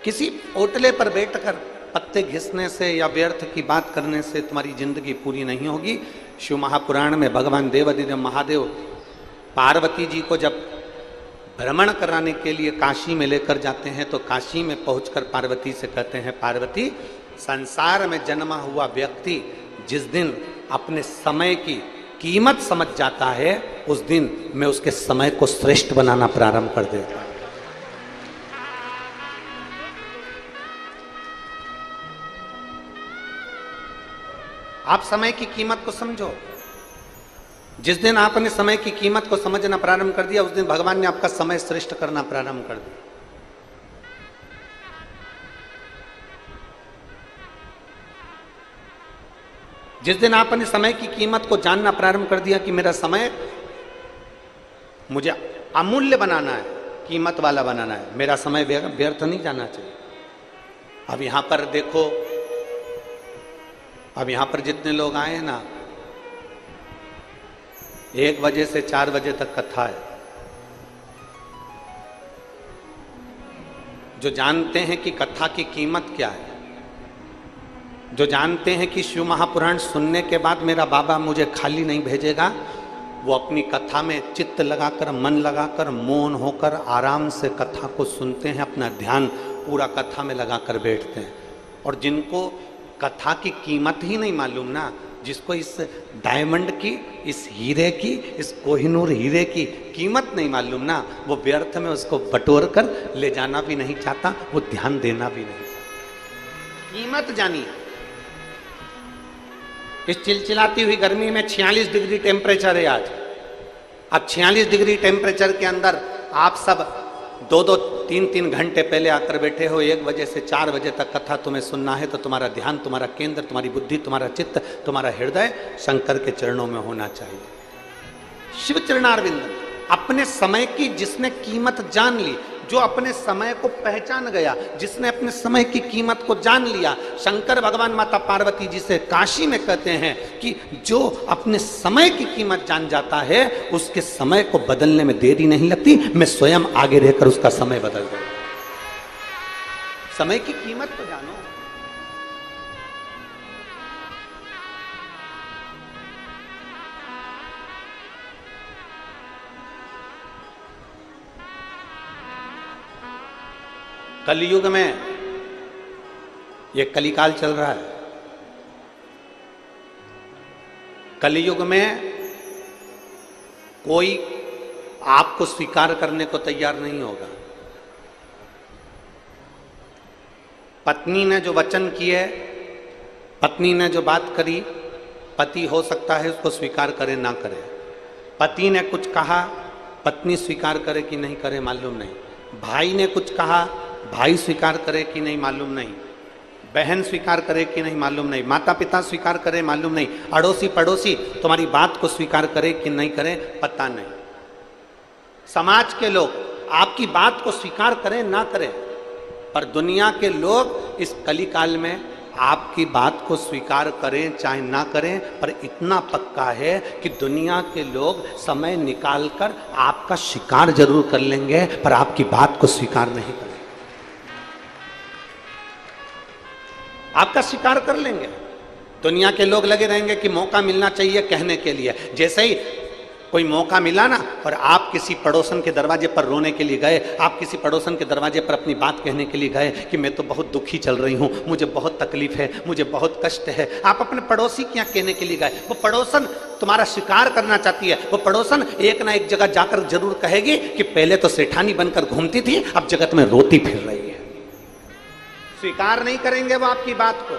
किसी ओटले पर बैठकर पत्ते घिसने से या व्यर्थ की बात करने से तुम्हारी जिंदगी पूरी नहीं होगी। शिव महापुराण में भगवान देवाधिदेव महादेव पार्वती जी को जब भ्रमण कराने के लिए काशी में लेकर जाते हैं तो काशी में पहुंचकर पार्वती से कहते हैं, पार्वती, संसार में जन्मा हुआ व्यक्ति जिस दिन अपने समय की कीमत समझ जाता है उस दिन मैं उसके समय को श्रेष्ठ बनाना प्रारंभ कर देता हूं। आप समय की कीमत को समझो। जिस दिन आपने समय की कीमत को समझना प्रारंभ कर दिया उस दिन भगवान ने आपका समय श्रेष्ठ करना प्रारंभ कर दिया। जिस दिन आपने समय की कीमत को जानना प्रारंभ कर दिया कि मेरा समय मुझे अमूल्य बनाना है, कीमत वाला बनाना है, मेरा समय व्यर्थ नहीं जाना चाहिए। अब यहां पर देखो, अब यहां पर जितने लोग आए हैं ना, 1 बजे से 4 बजे तक कथा है। जो जानते हैं कि कथा की कीमत क्या है, जो जानते हैं कि शिव महापुराण सुनने के बाद मेरा बाबा मुझे खाली नहीं भेजेगा, वो अपनी कथा में चित्त लगाकर, मन लगाकर, मौन होकर आराम से कथा को सुनते हैं, अपना ध्यान पूरा कथा में लगाकर बैठते हैं। और जिनको कथा की कीमत ही नहीं मालूम ना, जिसको इस डायमंड की, इस हीरे की, इस कोहिनूर हीरे की कीमत नहीं मालूम ना, वो व्यर्थ में उसको बटोर कर ले जाना भी नहीं चाहता, वो ध्यान देना भी नहीं चाहता। कीमत जानिए। इस चिलचिलाती हुई गर्मी में 46 डिग्री टेम्परेचर है आज। अब 46 डिग्री टेम्परेचर के अंदर आप सब 2-2, 3-3 घंटे पहले आकर बैठे हो। 1 बजे से 4 बजे तक कथा तुम्हें सुनना है तो तुम्हारा ध्यान, तुम्हारा केंद्र, तुम्हारी बुद्धि, तुम्हारा चित्त, तुम्हारा हृदय शंकर के चरणों में होना चाहिए। शिव चरणारविंद। अपने समय की जिसने कीमत जान ली, जो अपने समय को पहचान गया, जिसने अपने समय की कीमत को जान लिया, शंकर भगवान माता पार्वती जी से काशी में कहते हैं कि जो अपने समय की कीमत जान जाता है उसके समय को बदलने में देरी नहीं लगती, मैं स्वयं आगे रहकर उसका समय बदल दूंगा। समय की कीमत को जानो। कलयुग में ये कलिकाल चल रहा है। कलयुग में कोई आपको स्वीकार करने को तैयार नहीं होगा। पत्नी ने जो वचन किए, पत्नी ने जो बात करी, पति हो सकता है उसको स्वीकार करे ना करे। पति ने कुछ कहा, पत्नी स्वीकार करे कि नहीं करे मालूम नहीं। भाई ने कुछ कहा, भाई स्वीकार करे कि नहीं मालूम नहीं। बहन स्वीकार करे कि नहीं मालूम नहीं। माता पिता स्वीकार करे मालूम नहीं। अड़ोसी पड़ोसी तुम्हारी बात को स्वीकार करे कि नहीं करे पता नहीं। समाज के लोग आपकी बात को स्वीकार करें ना करें, पर दुनिया के लोग इस कलिकाल में आपकी बात को स्वीकार करें चाहे ना करें, पर इतना पक्का है कि दुनिया के लोग समय निकालकर आपका शिकार जरूर कर लेंगे, पर आपकी बात को स्वीकार नहीं करेंगे। आपका शिकार कर लेंगे। दुनिया के लोग लगे रहेंगे कि मौका मिलना चाहिए कहने के लिए। जैसे ही कोई मौका मिला ना और आप किसी पड़ोसन के दरवाजे पर रोने के लिए गए, आप किसी पड़ोसन के दरवाजे पर अपनी बात कहने के लिए गए कि मैं तो बहुत दुखी चल रही हूँ, मुझे बहुत तकलीफ है, मुझे बहुत कष्ट है, आप अपने पड़ोसी के यहाँ कहने के लिए गए। वो पड़ोसन तुम्हारा शिकार करना चाहती है। वो पड़ोसन एक ना एक जगह जाकर जरूर कहेगी कि पहले तो सेठानी बनकर घूमती थी, अब जगत में रोती फिर रही है। स्वीकार नहीं करेंगे वो आपकी बात को,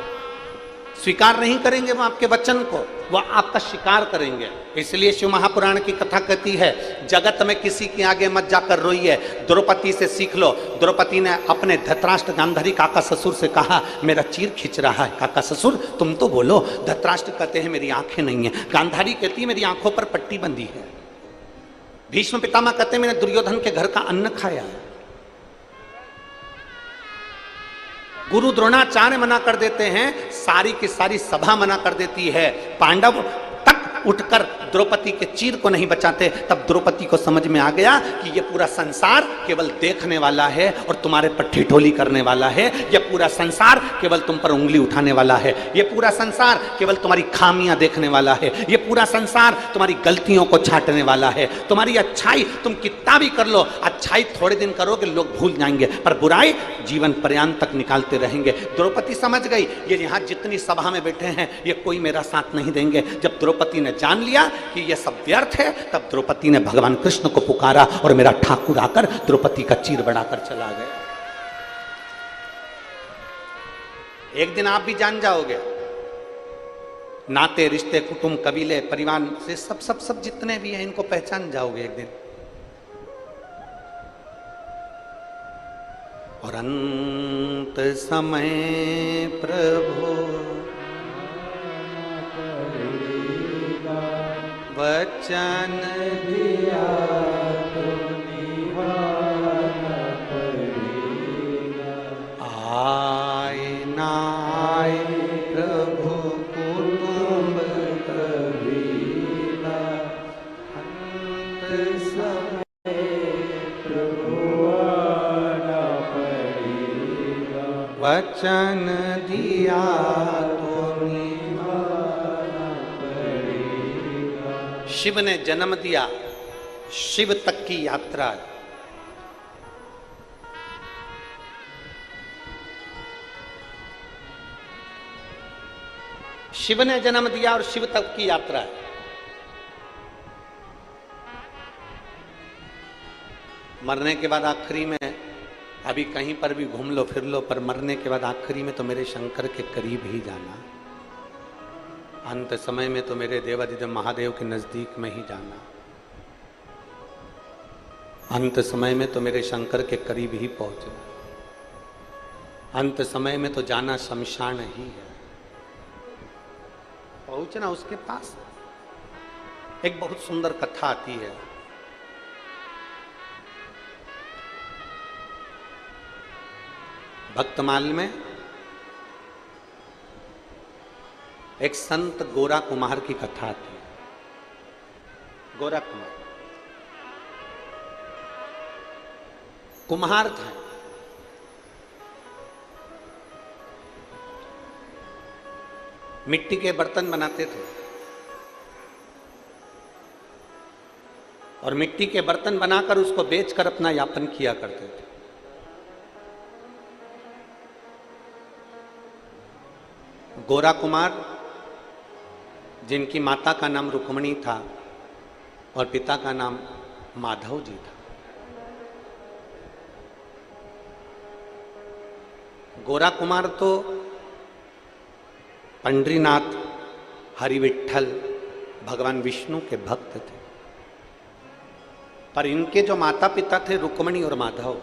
स्वीकार नहीं करेंगे वो आपके वचन को, वो आपका शिकार करेंगे। इसलिए शिव महापुराण की कथा कहती है, जगत में किसी के आगे मत जाकर रोइए, द्रौपदी से सीख लो। द्रौपदी ने अपने धृतराष्ट्र गांधारी काका ससुर से कहा, मेरा चीर खिंच रहा है। काका ससुर तुम तो बोलो। धृतराष्ट्र कहते हैं मेरी आंखें नहीं है। गांधारी कहती है मेरी आंखों पर पट्टी बंधी है। भीष्म पितामह कहते हैं मैंने दुर्योधन के घर का अन्न खाया है। गुरु द्रोणाचार्य मना कर देते हैं, सारी की सारी सभा मना कर देती है। पांडव तक उठकर द्रौपदी के चीर को नहीं बचाते, तब द्रौपदी को समझ में आ गया कि ये पूरा संसार केवल देखने वाला है और तुम्हारे पर ठिठोली करने वाला है। ये पूरा संसार केवल तुम पर उंगली उठाने वाला है। ये पूरा संसार केवल तुम्हारी खामियां देखने वाला है। ये पूरा संसार तुम्हारी गलतियों को छांटने वाला है। तुम्हारी अच्छाई तुम कितना भी कर लो, अच्छाई थोड़े दिन करोगे लोग भूल जाएंगे, पर बुराई जीवन पर्यंत तक निकालते रहेंगे। द्रौपदी समझ गई ये यहाँ जितनी सभा में बैठे हैं ये कोई मेरा साथ नहीं देंगे। जब द्रौपदी ने जान लिया कि ये सब व्यर्थ है, तब द्रौपदी ने भगवान कृष्ण को पुकारा और मेरा ठाकुर आकर द्रौपदी का चीर बढ़ाकर चला गया। एक दिन आप भी जान जाओगे, नाते रिश्ते कुटुंब कबीले परिवार से सब जितने भी हैं इनको पहचान जाओगे एक दिन। और अंत समय प्रभु वचन दिया तो निभाना पड़ेगा। आए ना आए प्रभु कुटुंब कबीला, अंत समय प्रभु आना पड़ेगा। वचन दिया तो शिव ने जन्म दिया, शिव तक की यात्रा। शिव ने जन्म दिया और शिव तक की यात्रा है। मरने के बाद आखिरी में अभी कहीं पर भी घूम लो फिर लो, पर मरने के बाद आखिरी में तो मेरे शंकर के करीब ही जाना। अंत समय में तो मेरे देवाधिदेव महादेव के नजदीक में ही जाना। अंत समय में तो मेरे शंकर के करीब ही पहुंचना। अंत समय में तो जाना शमशान ही है, पहुंचना उसके पास। एक बहुत सुंदर कथा आती है। भक्तमाल में एक संत गोरा कुमार की कथा आती है। गोरा कुम्हार था। मिट्टी के बर्तन बनाते थे और मिट्टी के बर्तन बनाकर उसको बेचकर अपना यापन किया करते थे। गोरा कुमार, जिनकी माता का नाम रुक्मणी था और पिता का नाम माधव जी था। गोरा कुमार तो पंडरीनाथ, हरिविठल, भगवान विष्णु के भक्त थे, पर इनके जो माता पिता थे रुक्मणी और माधव।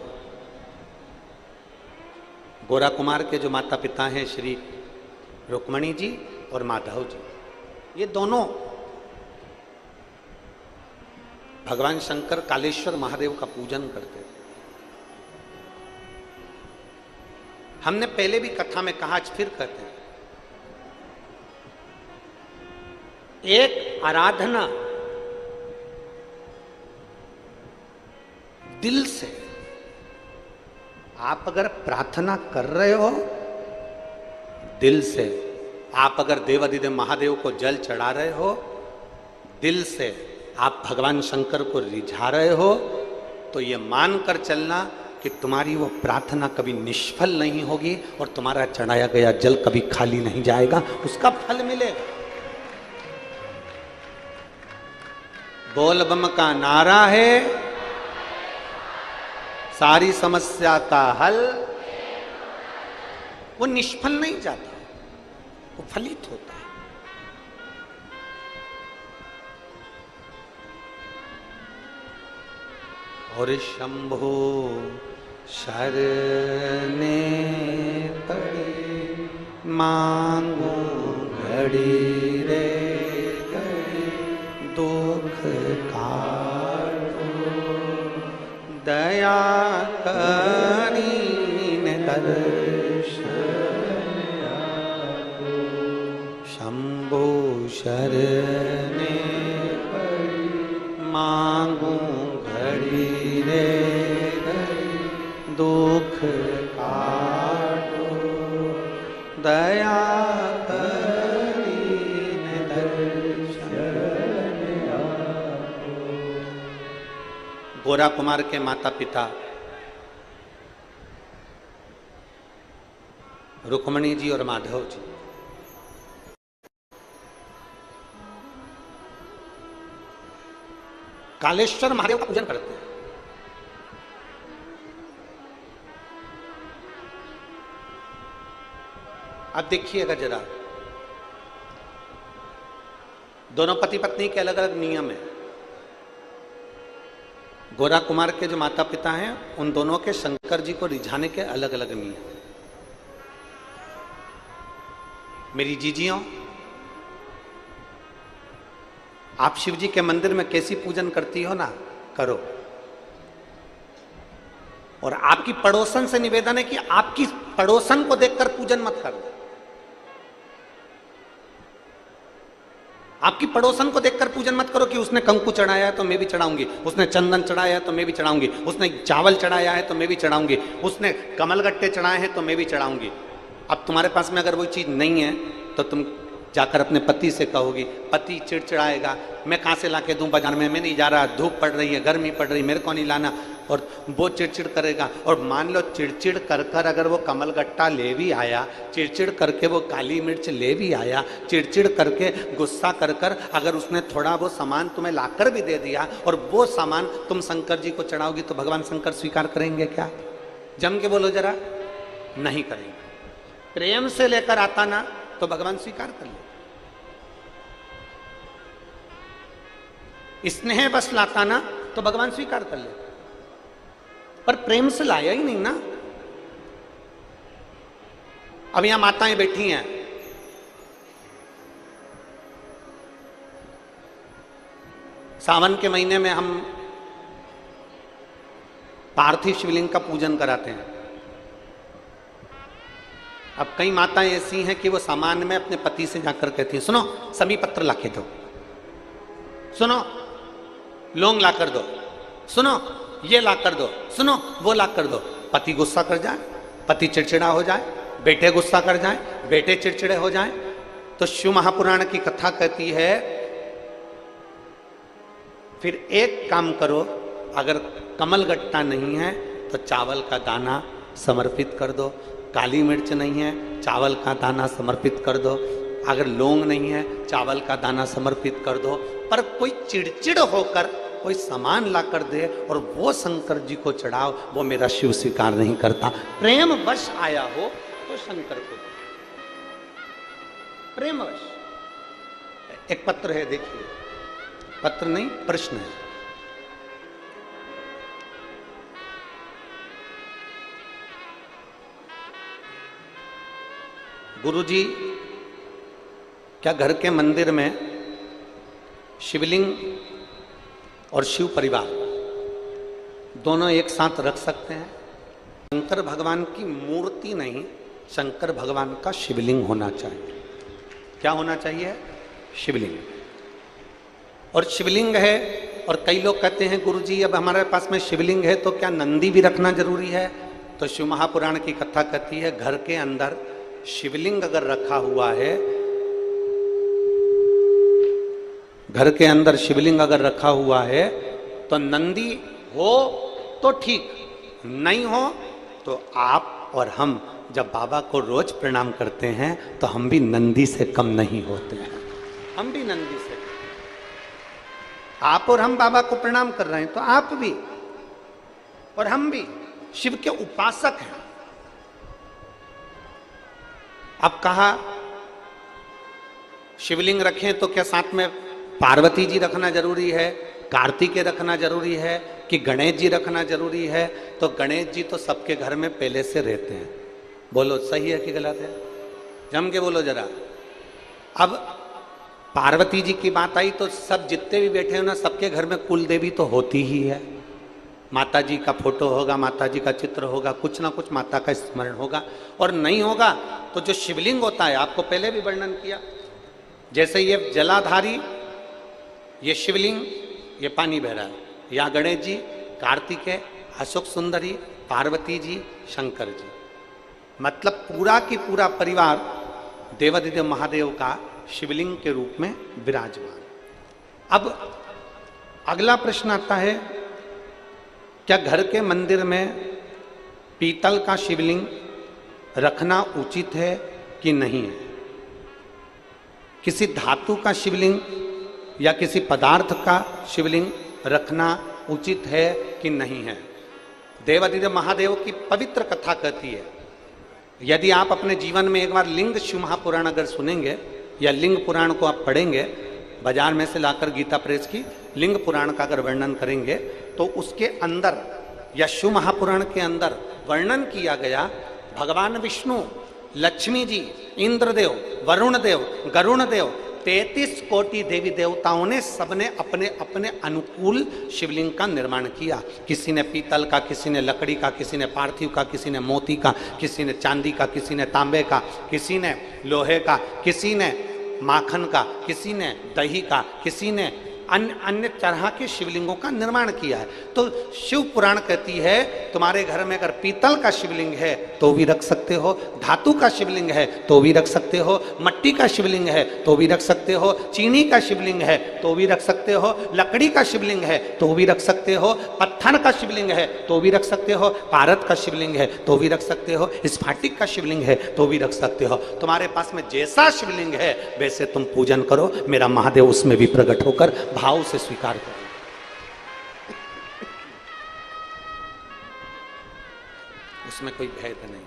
गोरा कुमार के जो माता पिता हैं श्री रुक्मणी जी और माधव जी, ये दोनों भगवान शंकर कालेश्वर महादेव का पूजन करते थे। हमने पहले भी कथा में कहा, आज फिर कहते हैं, एक आराधना दिल से आप अगर प्रार्थना कर रहे हो, दिल से आप अगर देवाधिदेव महादेव को जल चढ़ा रहे हो, दिल से आप भगवान शंकर को रिझा रहे हो, तो ये मानकर चलना कि तुम्हारी वो प्रार्थना कभी निष्फल नहीं होगी और तुम्हारा चढ़ाया गया जल कभी खाली नहीं जाएगा, उसका फल मिलेगा। बोल बम का नारा है, सारी समस्या का हल। वो निष्फल नहीं जाता, वो फलित होता है। और शंभो शरणे पड़े, मांगो घड़ी रे घड़ी, दुख काटो दया करीन दर्शन। शंभो शरणे काटो, दया करीने दर्शन आपो। गोरा कुमार के माता पिता रुक्मणी जी और माधव जी कालेश्वर महादेव का पूजन करते हैं। अब देखिएगा जरा, दोनों पति पत्नी के अलग अलग नियम है। गोरा कुमार के जो माता पिता हैं उन दोनों के शंकर जी को रिझाने के अलग अलग नियम। मेरी जीजियों, आप शिव जी के मंदिर में कैसी पूजन करती हो ना, करो। और आपकी पड़ोसन से निवेदन है कि आपकी पड़ोसन को देखकर पूजन मत करना। आपकी पड़ोसन को देखकर पूजन मत करो कि उसने कंकु चढ़ाया है तो मैं भी चढ़ाऊंगी, उसने चंदन चढ़ाया है तो मैं भी चढ़ाऊंगी, उसने चावल चढ़ाया है तो मैं भी चढ़ाऊंगी, उसने कमलगट्टे चढ़ाए हैं तो मैं भी चढ़ाऊंगी। अब तुम्हारे पास में अगर वो चीज नहीं है तो तुम जाकर अपने पति से कहोगी, पति चिड़चिड़ाएगा, मैं कहाँ से लाके दूं बाजार में, मैं नहीं जा रहा, धूप पड़ रही है, गर्मी पड़ रही, मेरे को नहीं लाना, और वो चिड़चिड़ करेगा। और मान लो चिड़चिड़ कर कर अगर वो कमलगट्टा ले भी आया, चिड़चिड़ करके वो काली मिर्च ले भी आया, चिड़चिड़ करके गुस्सा कर कर अगर उसने थोड़ा वो सामान तुम्हें लाकर भी दे दिया और वो सामान तुम शंकर जी को चढ़ाओगी तो भगवान शंकर स्वीकार करेंगे क्या? जम के बोलो जरा, नहीं करेंगे। प्रेम से लेकर आता ना तो भगवान स्वीकार कर ले, स्नेह बस लाता ना तो भगवान स्वीकार कर ले, पर प्रेम से लाया ही नहीं ना। अब यहां माताएं बैठी हैं, सावन के महीने में हम पार्थिव शिवलिंग का पूजन कराते हैं। अब कई माताएं ऐसी हैं कि वो सामान में अपने पति से जाकर कहती हैं, सुनो सभी पत्र लाके दो, सुनो लौंग ला कर दो, सुनो ये ला कर दो, सुनो वो ला कर दो। पति गुस्सा कर जाए, पति चिड़चिड़ा हो जाए, बेटे गुस्सा कर जाए, बेटे चिड़चिड़े हो जाए। तो शिव महापुराण की कथा कहती है फिर एक काम करो, अगर कमलगट्टा नहीं है तो चावल का दाना समर्पित कर दो, काली मिर्च नहीं है चावल का दाना समर्पित कर दो, अगर लौंग नहीं है चावल का दाना समर्पित कर दो। पर कोई चिड़चिड़ होकर कोई सामान ला कर दे और वो शंकर जी को चढ़ाओ, वो मेरा शिव स्वीकार नहीं करता। प्रेम वश आया हो तो शंकर को, प्रेम वश। एक पत्र है, देखिए, पत्र नहीं प्रश्न है। गुरुजी, क्या घर के मंदिर में शिवलिंग और शिव परिवार दोनों एक साथ रख सकते हैं? शंकर भगवान की मूर्ति नहीं, शंकर भगवान का शिवलिंग होना चाहिए। क्या होना चाहिए? शिवलिंग। और शिवलिंग है, और कई लोग कहते हैं गुरुजी अब हमारे पास में शिवलिंग है तो क्या नंदी भी रखना जरूरी है? तो शिव महापुराण की कथा कहती है घर के अंदर शिवलिंग अगर रखा हुआ है, घर के अंदर शिवलिंग अगर रखा हुआ है तो नंदी हो तो ठीक, नहीं हो तो आप और हम जब बाबा को रोज प्रणाम करते हैं तो हम भी नंदी से कम नहीं होते हैं। हम भी नंदी से, आप और हम बाबा को प्रणाम कर रहे हैं तो आप भी और हम भी शिव के उपासक हैं। अब कहा शिवलिंग रखें तो क्या साथ में पार्वती जी रखना जरूरी है, कार्तिकेय रखना जरूरी है, कि गणेश जी रखना जरूरी है? तो गणेश जी तो सबके घर में पहले से रहते हैं। बोलो सही है कि गलत है? जम के बोलो जरा। अब पार्वती जी की बात आई तो सब जितने भी बैठे हो ना, सबके घर में कुल देवी तो होती ही है। माता जी का फोटो होगा, माता जी का चित्र होगा, कुछ ना कुछ माता का स्मरण होगा। और नहीं होगा तो जो शिवलिंग होता है, आपको पहले भी वर्णन किया, जैसे ये जलाधारी, ये शिवलिंग, ये पानी बह रहा है, यहाँ गणेश जी, कार्तिकेय, अशोक सुंदरी, पार्वती जी, शंकर जी, मतलब पूरा की पूरा परिवार देवादिदेव महादेव का शिवलिंग के रूप में विराजमान। अब अगला प्रश्न आता है, क्या घर के मंदिर में पीतल का शिवलिंग रखना उचित है कि नहीं है? किसी धातु का शिवलिंग या किसी पदार्थ का शिवलिंग रखना उचित है कि नहीं है? देवादिदेव महादेव की पवित्र कथा कहती है, यदि आप अपने जीवन में एक बार लिंग शिव महापुराण अगर सुनेंगे या लिंग पुराण को आप पढ़ेंगे, बाजार में से लाकर गीता प्रेस की लिंग पुराण का अगर वर्णन करेंगे, तो उसके अंदर या शिव महापुराण के अंदर वर्णन किया गया भगवान विष्णु, लक्ष्मी जी, इंद्रदेव, वरुण देव, गरुण देव, 33 कोटि देवी देवताओं ने सबने अपने अपने अनुकूल शिवलिंग का निर्माण किया। किसी ने पीतल का, किसी ने लकड़ी का, किसी ने पार्थिव का, किसी ने मोती का, किसी ने चांदी का, किसी ने तांबे का, किसी ने लोहे का, किसी ने माखन का, किसी ने दही का, किसी ने अन्य अन्य तरह के शिवलिंगों का निर्माण किया है। तो शिव पुराण कहती है तुम्हारे घर में अगर पीतल का शिवलिंग है तो भी रख सकते हो, धातु का शिवलिंग है तो भी रख सकते हो, मट्टी का शिवलिंग है तो भी रख सकते हो, चीनी का शिवलिंग है तो भी रख सकते हो, लकड़ी का शिवलिंग है तो भी रख सकते हो, पत्थर का शिवलिंग है तो भी रख सकते हो, पारद का शिवलिंग है तो भी रख सकते हो, स्फाटिक का शिवलिंग है तो भी रख सकते हो। तुम्हारे पास में जैसा शिवलिंग है वैसे तुम पूजन करो, मेरा महादेव उसमें भी प्रकट होकर भाव से स्वीकार करो। उसमें कोई भेद नहीं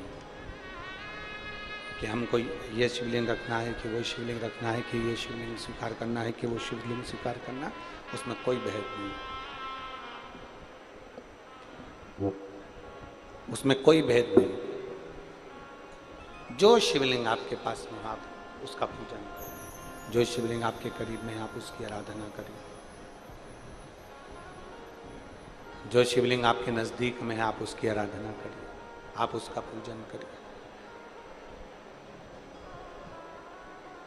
कि हमको ये शिवलिंग रखना है कि वो शिवलिंग रखना है, कि ये शिवलिंग स्वीकार करना है कि वो शिवलिंग स्वीकार करना, उसमें कोई भेद नहीं, उसमें कोई भेद नहीं। जो शिवलिंग आपके पास में आप उसका पूजन करें, जो शिवलिंग आपके करीब में आप उसकी आराधना करें, जो शिवलिंग आपके नजदीक में है आप उसकी आराधना करें, आप उसका पूजन करें।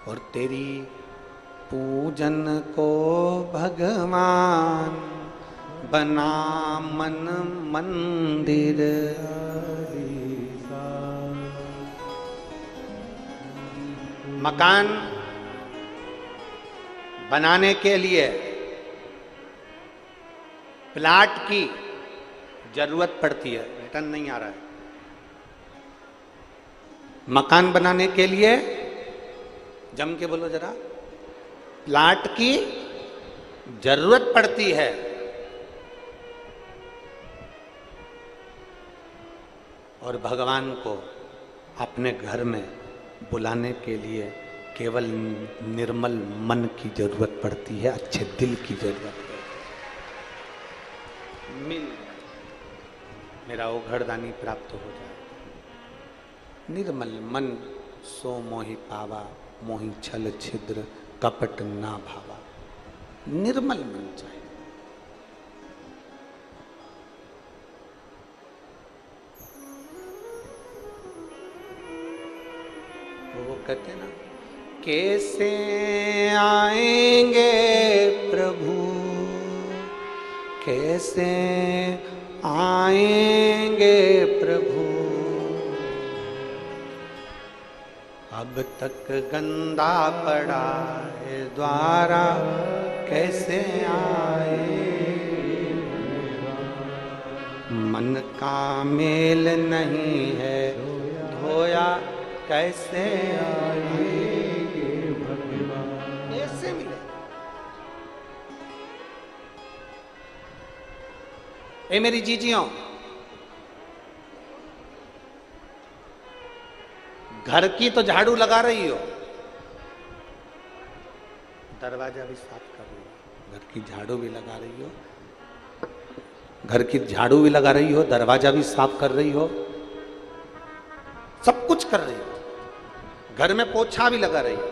और तेरी पूजन को भगवान बना मन मंदिर, मकान बनाने के लिए प्लाट की जरूरत पड़ती है। रिटर्न नहीं आ रहा है। मकान बनाने के लिए, जम के बोलो जरा, प्लाट की जरूरत पड़ती है। और भगवान को अपने घर में बुलाने के लिए केवल निर्मल मन की जरूरत पड़ती है, अच्छे दिल की जरूरत है। मिल मेरा वो घरदानी प्राप्त हो जाए। निर्मल मन सो मोहि पावा, मोहि छल छिद्र कपट ना भावा। निर्मल मन चाहिए। वो कहते ना, कैसे आएंगे प्रभु, कैसे आएंगे प्रभु, अब तक गंदा पड़ा है द्वारा, कैसे आए। मन का मेल नहीं है धोया, कैसे आएंगे भगवान। कैसे मिले? ए मेरी जीजियों, घर की तो झाड़ू लगा रही हो, दरवाजा भी साफ कर रही हो, घर की झाड़ू भी लगा रही हो, घर की झाड़ू भी लगा रही हो, दरवाजा भी साफ कर रही हो, सब कुछ कर रही हो, घर में पोछा भी लगा रही हो,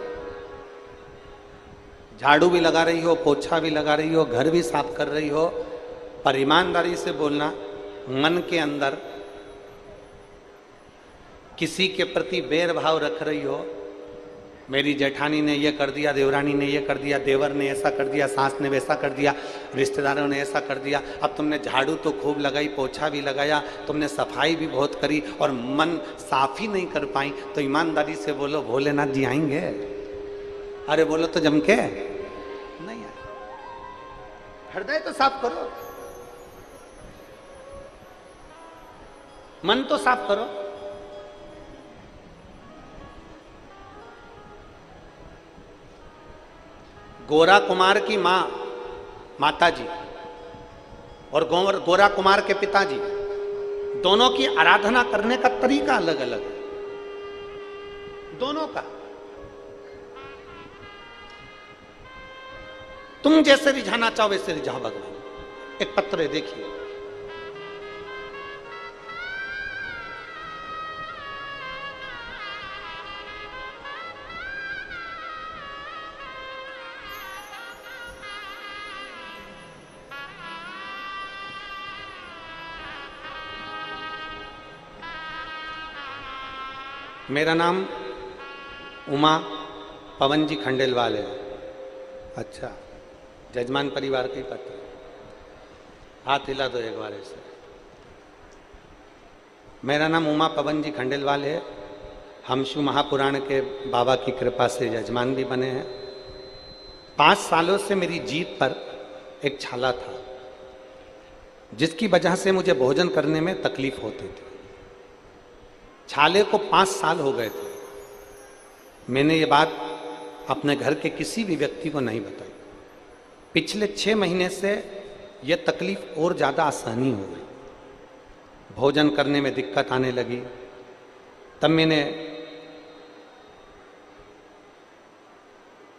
झाड़ू भी लगा रही हो, पोछा भी लगा रही हो, घर भी साफ कर रही हो। पर ईमानदारी से बोलना, मन के अंदर किसी के प्रति बैर भाव रख रही हो, मेरी जेठानी ने ये कर दिया, देवरानी ने ये कर दिया, देवर ने ऐसा कर दिया, सास ने वैसा कर दिया, रिश्तेदारों ने ऐसा कर दिया, अब तुमने झाड़ू तो खूब लगाई, पोछा भी लगाया, तुमने सफाई भी बहुत करी और मन साफ ही नहीं कर पाई, तो ईमानदारी से बोलो भोलेनाथ जी आएंगे? अरे बोलो तो जम के नहीं आए। हृदय तो साफ करो, मन तो साफ करो। गोरा कुमार की मां माता जी और गोरा कुमार के पिताजी, दोनों की आराधना करने का तरीका अलग अलग है, दोनों का। तुम जैसे रिझाना चाहो वैसे रिझाओ भगवान। एक पत्र है, देखिए। मेरा नाम उमा पवन जी खंडेलवाल है। अच्छा, जजमान परिवार का ही पत्र। हाथ हिला दो एक बार ऐसे। मेरा नाम उमा पवन जी खंडेलवाल है। हम शिव महापुराण के बाबा की कृपा से जजमान भी बने हैं। 5 सालों से मेरी जीभ पर एक छाला था, जिसकी वजह से मुझे भोजन करने में तकलीफ होती थी। छाले को 5 साल हो गए थे। मैंने ये बात अपने घर के किसी भी व्यक्ति को नहीं बताई। पिछले 6 महीने से यह तकलीफ और ज़्यादा आसानी हो गई, भोजन करने में दिक्कत आने लगी। तब मैंने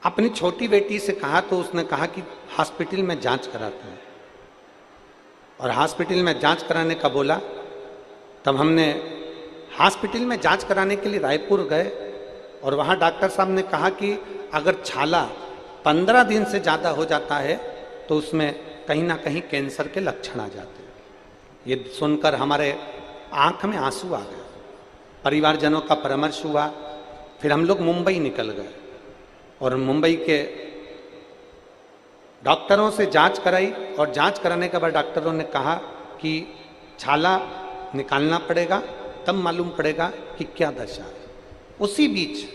अपनी छोटी बेटी से कहा, तो उसने कहा कि हॉस्पिटल में जांच कराते हैं। और हॉस्पिटल में जांच कराने का बोला। तब हमने हॉस्पिटल में जांच कराने के लिए रायपुर गए और वहाँ डॉक्टर साहब ने कहा कि अगर छाला 15 दिन से ज़्यादा हो जाता है तो उसमें कहीं ना कहीं कैंसर के लक्षण आ जाते हैं। ये सुनकर हमारे आंख में आंसू आ गए। परिवारजनों का परामर्श हुआ। फिर हम लोग मुंबई निकल गए और मुंबई के डॉक्टरों से जांच कराई। और जांच कराने के बाद डॉक्टरों ने कहा कि छाला निकालना पड़ेगा, तब मालूम पड़ेगा कि क्या दशा है। उसी बीच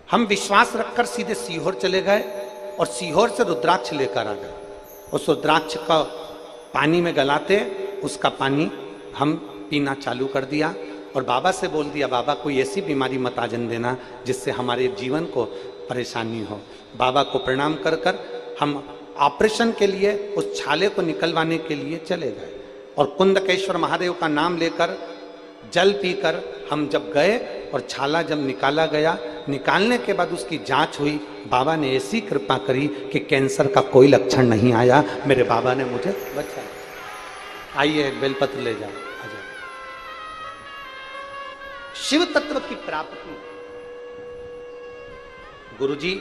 हम विश्वास रखकर सीधे सीहोर चले गए और सीहोर से रुद्राक्ष लेकर आ गए। उस रुद्राक्ष का पानी में गलाते उसका पानी हम पीना चालू कर दिया और बाबा से बोल दिया, बाबा कोई ऐसी बीमारी मत आ जन देना जिससे हमारे जीवन को परेशानी हो। बाबा को प्रणाम कर कर हम ऑपरेशन के लिए उस छाले को निकलवाने के लिए चले गए। और कुंदकेश्वर महादेव का नाम लेकर जल पीकर हम जब गए और छाला जब निकाला गया, निकालने के बाद उसकी जांच हुई, बाबा ने ऐसी कृपा करी कि कैंसर का कोई लक्षण नहीं आया। मेरे बाबा ने मुझे बचाया। आइए एक बेलपत्र ले जाओ। शिव तत्व की प्राप्ति। गुरुजी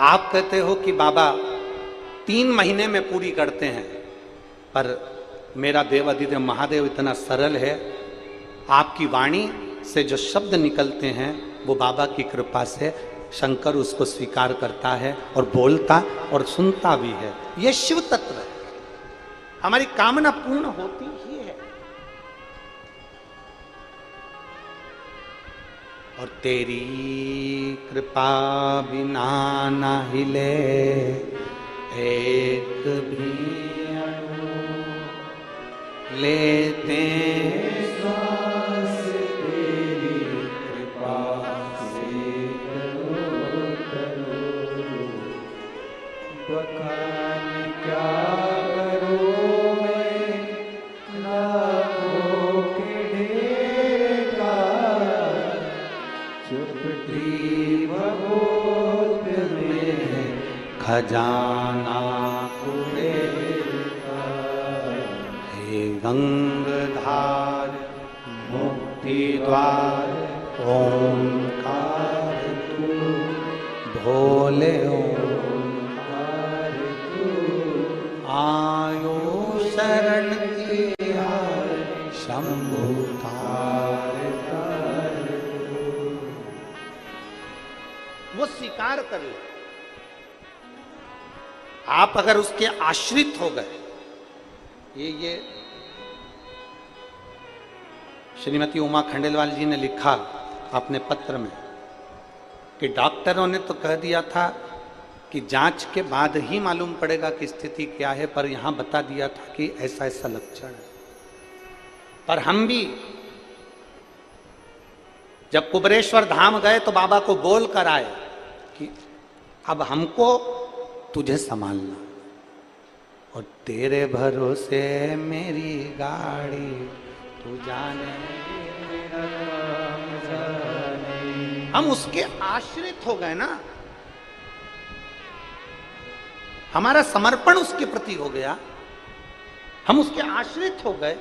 आप कहते हो कि बाबा 3 महीने में पूरी करते हैं, पर मेरा देवाधिदेव महादेव इतना सरल है। आपकी वाणी से जो शब्द निकलते हैं वो बाबा की कृपा से शंकर उसको स्वीकार करता है और बोलता और सुनता भी है। ये शिव तत्व है। हमारी कामना पूर्ण होती ही है। और तेरी कृपा बिना न हिले एक भी अणु, लेते श्वास तेरी कृपा से करो करो। बखान क्या करो मैं लाखों के ढेर का, चुपटी भगोत में खजाना कुबेर का। हे गंगाधार मुक्ति द्वार ओंकार तू, भोले ओंकार तू। आयो शरण की हार शंभु का। स्वीकार कर ले। आप अगर उसके आश्रित हो गए, ये श्रीमती उमा खंडेलवाल जी ने लिखा अपने पत्र में कि डॉक्टरों ने तो कह दिया था कि जांच के बाद ही मालूम पड़ेगा कि स्थिति क्या है, पर यहां बता दिया था कि ऐसा ऐसा लक्षण है। पर हम भी जब कुबरेश्वर धाम गए तो बाबा को बोल कर आए कि अब हमको तुझे संभालना, और तेरे भरोसे मेरी गाड़ी, तू जाने हम उसके आश्रित हो गए ना, हमारा समर्पण उसके प्रति हो गया, हम उसके आश्रित हो गए।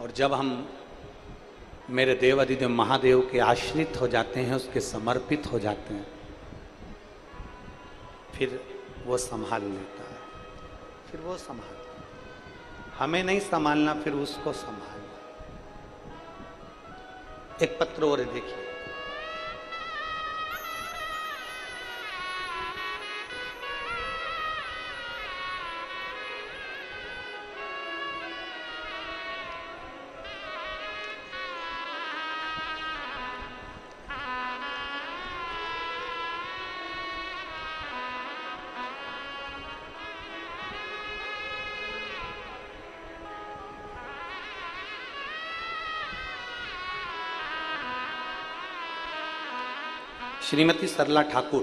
और जब हम मेरे देव अधिदेव महादेव के आश्रित हो जाते हैं, उसके समर्पित हो जाते हैं, फिर वो संभाल लेता है, फिर वो संभाल, हमें नहीं संभालना, फिर उसको संभालना। एक पत्र और देखिए, श्रीमती सरला ठाकुर,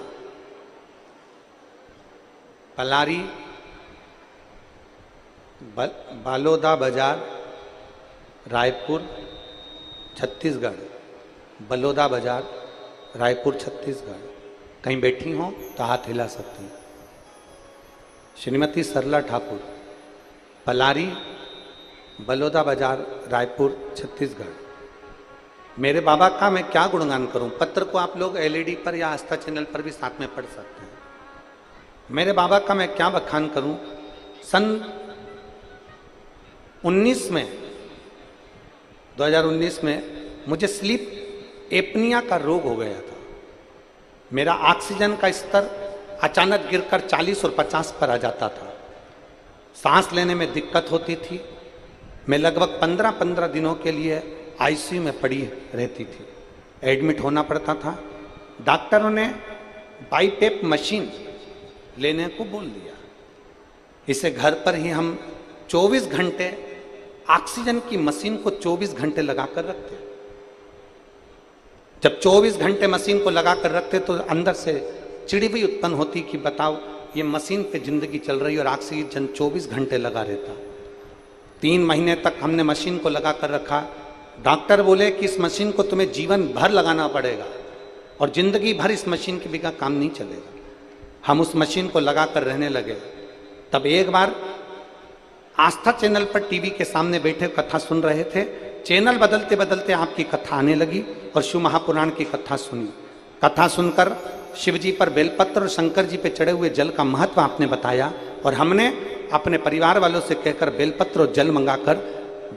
पलारी, बालोदा बाजार, रायपुर, छत्तीसगढ़। बलोदा बाजार, रायपुर, छत्तीसगढ़। कहीं बैठी हो तो हाथ हिला सकती हैं। श्रीमती सरला ठाकुर, पलारी, बलोदा बाजार, रायपुर, छत्तीसगढ़। मेरे बाबा का मैं क्या गुणगान करूं। पत्र को आप लोग एलईडी पर या आस्था चैनल पर भी साथ में पढ़ सकते हैं। मेरे बाबा का मैं क्या बखान करूं। सन 2019 में मुझे स्लीप एपनिया का रोग हो गया था। मेरा ऑक्सीजन का स्तर अचानक गिरकर 40 और 50 पर आ जाता था। सांस लेने में दिक्कत होती थी। मैं लगभग 15 दिनों के लिए आईसीयू में पड़ी रहती थी, एडमिट होना पड़ता था। डॉक्टरों ने बाईपेप मशीन लेने को बोल दिया। इसे घर पर ही हम 24 घंटे ऑक्सीजन की मशीन को 24 घंटे लगाकर रखते। जब 24 घंटे मशीन को लगाकर रखते तो अंदर से चिड़ी भी उत्पन्न होती कि बताओ ये मशीन पे जिंदगी चल रही और ऑक्सीजन 24 घंटे लगा रहता। 3 महीने तक हमने मशीन को लगाकर रखा। डॉक्टर बोले कि इस मशीन को तुम्हें जीवन भर लगाना पड़ेगा और जिंदगी भर इस मशीन के बिना काम नहीं चलेगा। हम उस मशीन को लगाकर रहने लगे। तब एक बार आस्था चैनल पर टीवी के सामने बैठे कथा सुन रहे थे। चैनल बदलते बदलते आपकी कथा आने लगी और शिव महापुराण की कथा सुनी। कथा सुनकर शिव जी पर बेलपत्र और शंकर जी पे चढ़े हुए जल का महत्व आपने बताया और हमने अपने परिवार वालों से कहकर बेलपत्र और जल मंगाकर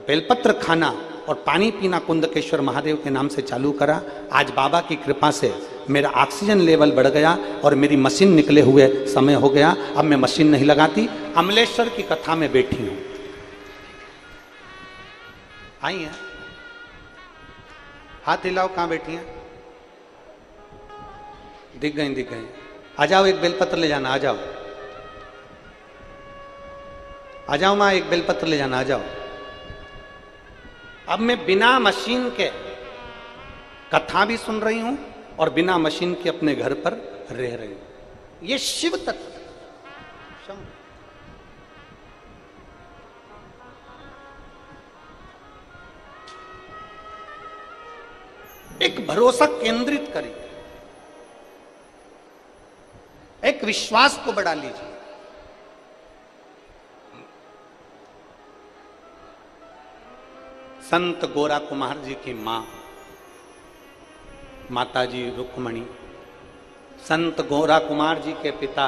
बेलपत्र खाना और पानी पीना कुंदकेश्वर महादेव के नाम से चालू करा। आज बाबा की कृपा से मेरा ऑक्सीजन लेवल बढ़ गया और मेरी मशीन निकले हुए समय हो गया। अब मैं मशीन नहीं लगाती, अमलेश्वर की कथा में बैठी हूं। आई हैं, हाथ हिलाओ, कहां बैठी हैं? दिख गई। आ जाओ, एक बेलपत्र ले जाना। आ जाओ माँ, एक बेलपत्र ले जाना। आ जाओ। अब मैं बिना मशीन के कथा भी सुन रही हूं और बिना मशीन के अपने घर पर रह रही हूं। ये शिव तत्व एक भरोसा केंद्रित करिए, एक विश्वास को बढ़ा लीजिए। संत गोरा कुमार जी की मां माताजी रुक्मणी, संत गोरा कुमार जी के पिता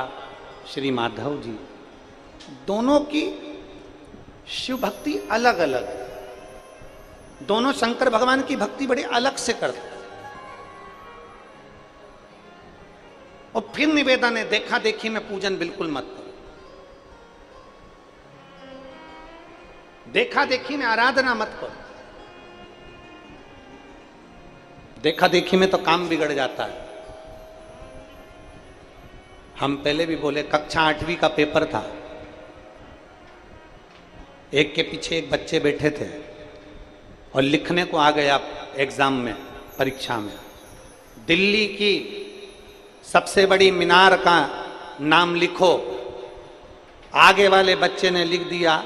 श्री माधव जी, दोनों की शिव भक्ति अलग अलग है। दोनों शंकर भगवान की भक्ति बड़ी अलग से करते हैं। और फिर निवेदन है, देखा देखी में पूजन बिल्कुल मत करो, देखा देखी में आराधना मत करो। देखा देखी में तो काम बिगड़ जाता है। हम पहले भी बोले, कक्षा 8वीं का पेपर था, एक के पीछे एक बच्चे बैठे थे और लिखने को आ गया एग्जाम में, परीक्षा में, दिल्ली की सबसे बड़ी मीनार का नाम लिखो। आगे वाले बच्चे ने लिख दिया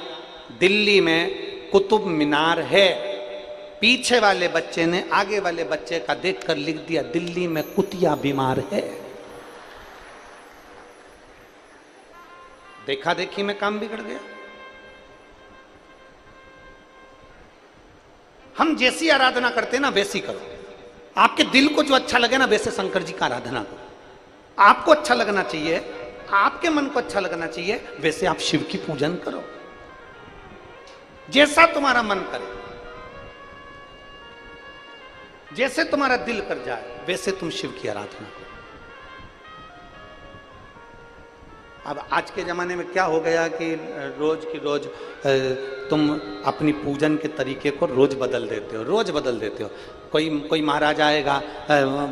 दिल्ली में कुतुब मीनार है, पीछे वाले बच्चे ने आगे वाले बच्चे का देखकर लिख दिया दिल्ली में कुतिया बीमार है। देखा देखी में काम बिगड़ गया। हम जैसी आराधना करते हैं ना वैसी करो। आपके दिल को जो अच्छा लगे ना वैसे शंकर जी का आराधना करो। आपको अच्छा लगना चाहिए, आपके मन को अच्छा लगना चाहिए, वैसे आप शिव की पूजन करो, जैसा तुम्हारा मन करे, जैसे तुम्हारा दिल कर जाए वैसे तुम शिव की आराधना करो। अब आज के ज़माने में क्या हो गया कि रोज की रोज तुम अपनी पूजन के तरीके को रोज बदल देते हो, रोज बदल देते हो। कोई महाराज आएगा,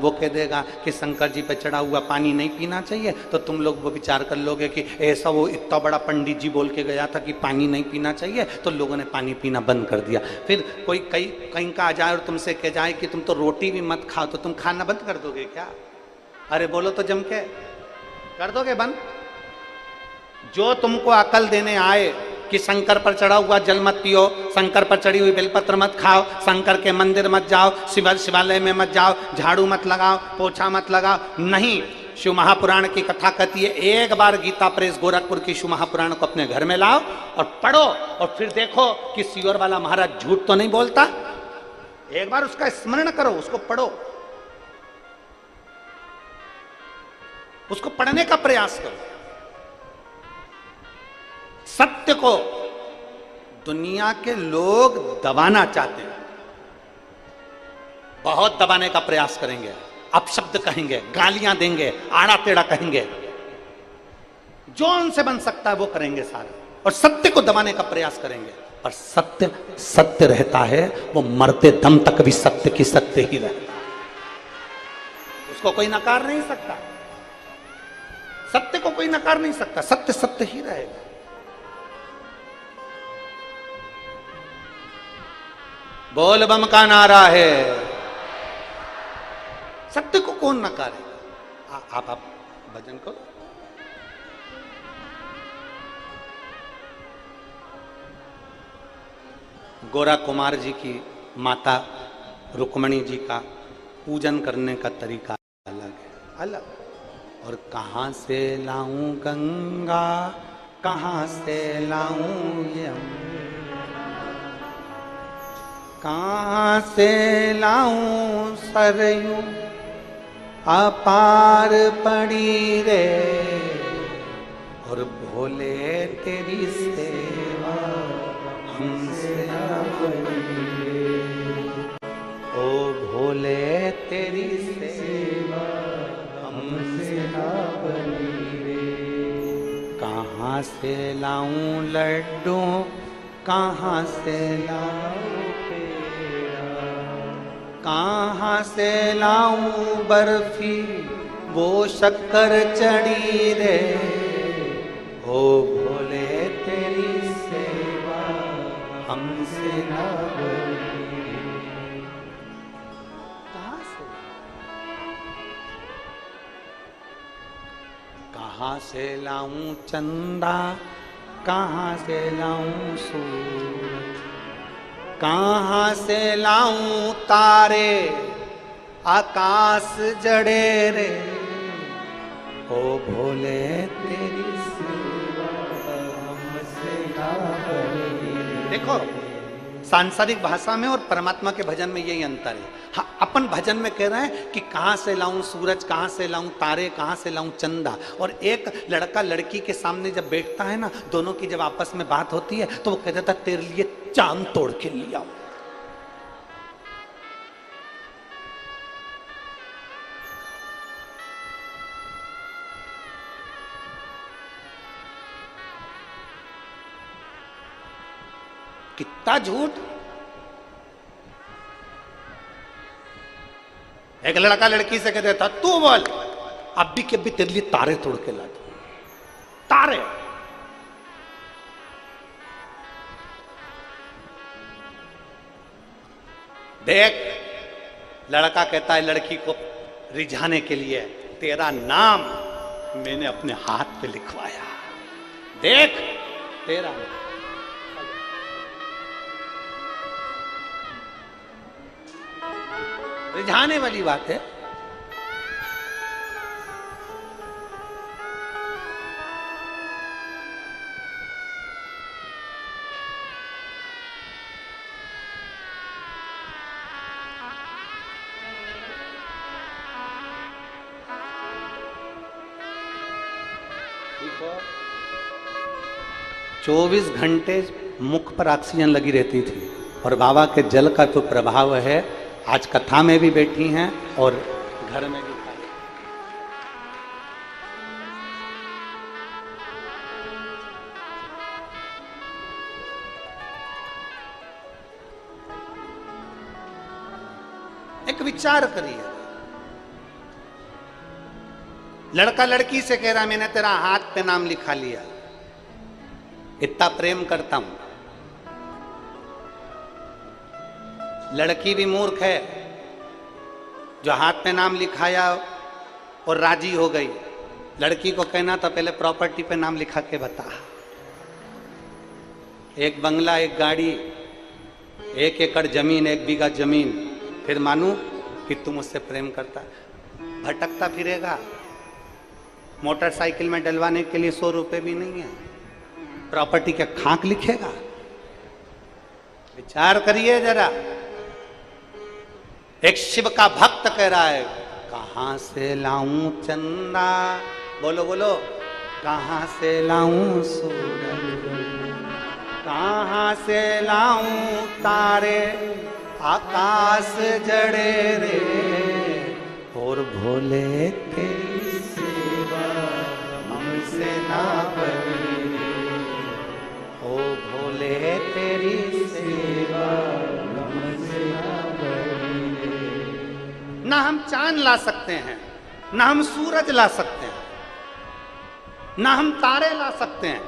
वो कह देगा कि शंकर जी पे चढ़ा हुआ पानी नहीं पीना चाहिए, तो तुम लोग वो विचार कर लोगे कि ऐसा वो इतना बड़ा पंडित जी बोल के गया था कि पानी नहीं पीना चाहिए, तो लोगों ने पानी पीना बंद कर दिया। फिर कोई कहीं का आ जाए और तुमसे कह जाए कि तुम तो रोटी भी मत खाओ, तो तुम खाना बंद कर दोगे क्या? अरे बोलो तो जम के, कर दोगे बंद? जो तुमको अकल देने आए कि शंकर पर चढ़ा हुआ जल मत पियो, शंकर पर चढ़ी हुई बेलपत्र मत खाओ, शंकर के मंदिर मत जाओ, शिवालय में मत जाओ, झाड़ू मत लगाओ, पोछा मत लगाओ, नहीं। शिव महापुराण की कथा कहती है, एक बार गीता प्रेस गोरखपुर की शिव महापुराण को अपने घर में लाओ और पढ़ो, और फिर देखो कि सीवर वाला महाराज झूठ तो नहीं बोलता। एक बार उसका स्मरण करो, उसको पढ़ो, उसको पढ़ने का प्रयास करो। सत्य को दुनिया के लोग दबाना चाहते हैं, बहुत दबाने का प्रयास करेंगे, अपशब्द कहेंगे, गालियां देंगे, आड़ा टेढ़ा कहेंगे, जो उनसे बन सकता है वो करेंगे सारे, और सत्य को दबाने का प्रयास करेंगे। पर सत्य सत्य रहता है, वो मरते दम तक भी सत्य की सत्य ही रहता है, उसको कोई नकार नहीं सकता। सत्य को कोई नकार नहीं सकता, सत्य सत्य ही रहेगा। बोल बम का नारा है, सत्य को कौन नकारेगा? आप भजन करो। गोरा कुमार जी की माता रुक्मणी जी का पूजन करने का तरीका अलग है, अलग। और कहां से लाऊं गंगा, कहां से लाऊं यमुना, कहां से लाऊं सरयू अपार पड़ी रे, और भोले तेरी सेवा हमसे न बनी रे, ओ भोले तेरी सेवा हमसे न बनी रे। कहां से लाऊं लड्डू, कहां से लाऊं, कहां से लाऊं बर्फी, वो शक्कर चढ़ी रे, ओ भोले तेरी सेवा हमसे ना बनी। कहां से? कहां से लाऊं चंदा, कहां से लाऊं सूरज, कहां से लाऊं तारे आकाश जड़े रे, ओ भोले तेरी सेवा हमसे ना बनी रे। देखो, सांसारिक भाषा में और परमात्मा के भजन में यही अंतर है। हाँ, अपन भजन में कह रहे हैं कि कहां से लाऊं सूरज, कहां से लाऊं तारे, कहां से लाऊं चंदा, और एक लड़का लड़की के सामने जब बैठता है ना, दोनों की जब आपस में बात होती है तो वो कह देता तेरे लिए चांद तोड़ के लिया। कितना झूठ। एक लड़का लड़की से कहते था तू बोल, अभी के अभी तेरे लिए तारे तोड़ के ला दो, तारे। देख, लड़का कहता है लड़की को रिझाने के लिए, तेरा नाम मैंने अपने हाथ पे लिखवाया, देख तेरा नाम। रिझाने वाली बात है। ठीक हो? 24 घंटे मुख पर ऑक्सीजन लगी रहती थी और बाबा के जल का तो प्रभाव है। आज कथा में भी बैठी हैं और घर में भी खाई। एक विचार करिए, लड़का लड़की से कह रहा मैंने तेरा हाथ पे नाम लिखा लिया, इतना प्रेम करता हूं। लड़की भी मूर्ख है जो हाथ पे नाम लिखाया और राजी हो गई। लड़की को कहना था पहले प्रॉपर्टी पे नाम लिखा के बता, एक बंगला, एक गाड़ी, 1 एकड़ जमीन, 1 बीघा जमीन, फिर मानू कि तुम उससे प्रेम करता। भटकता फिरेगा, मोटरसाइकिल में डलवाने के लिए 100 रुपए भी नहीं है, प्रॉपर्टी के खाक लिखेगा। विचार करिए जरा। एक शिव का भक्त कह रहा है कहां से लाऊं चंदा, बोलो बोलो, कहां से लाऊं सूरज, कहां से लाऊं तारे, आकाश जड़े रे, और भोले तेरी सेवा हमसे ना बनी, ओ भोले तेरी सेवा हमसे ना बनी। ना हम चांद ला सकते हैं, ना हम सूरज ला सकते हैं, ना हम तारे ला सकते हैं।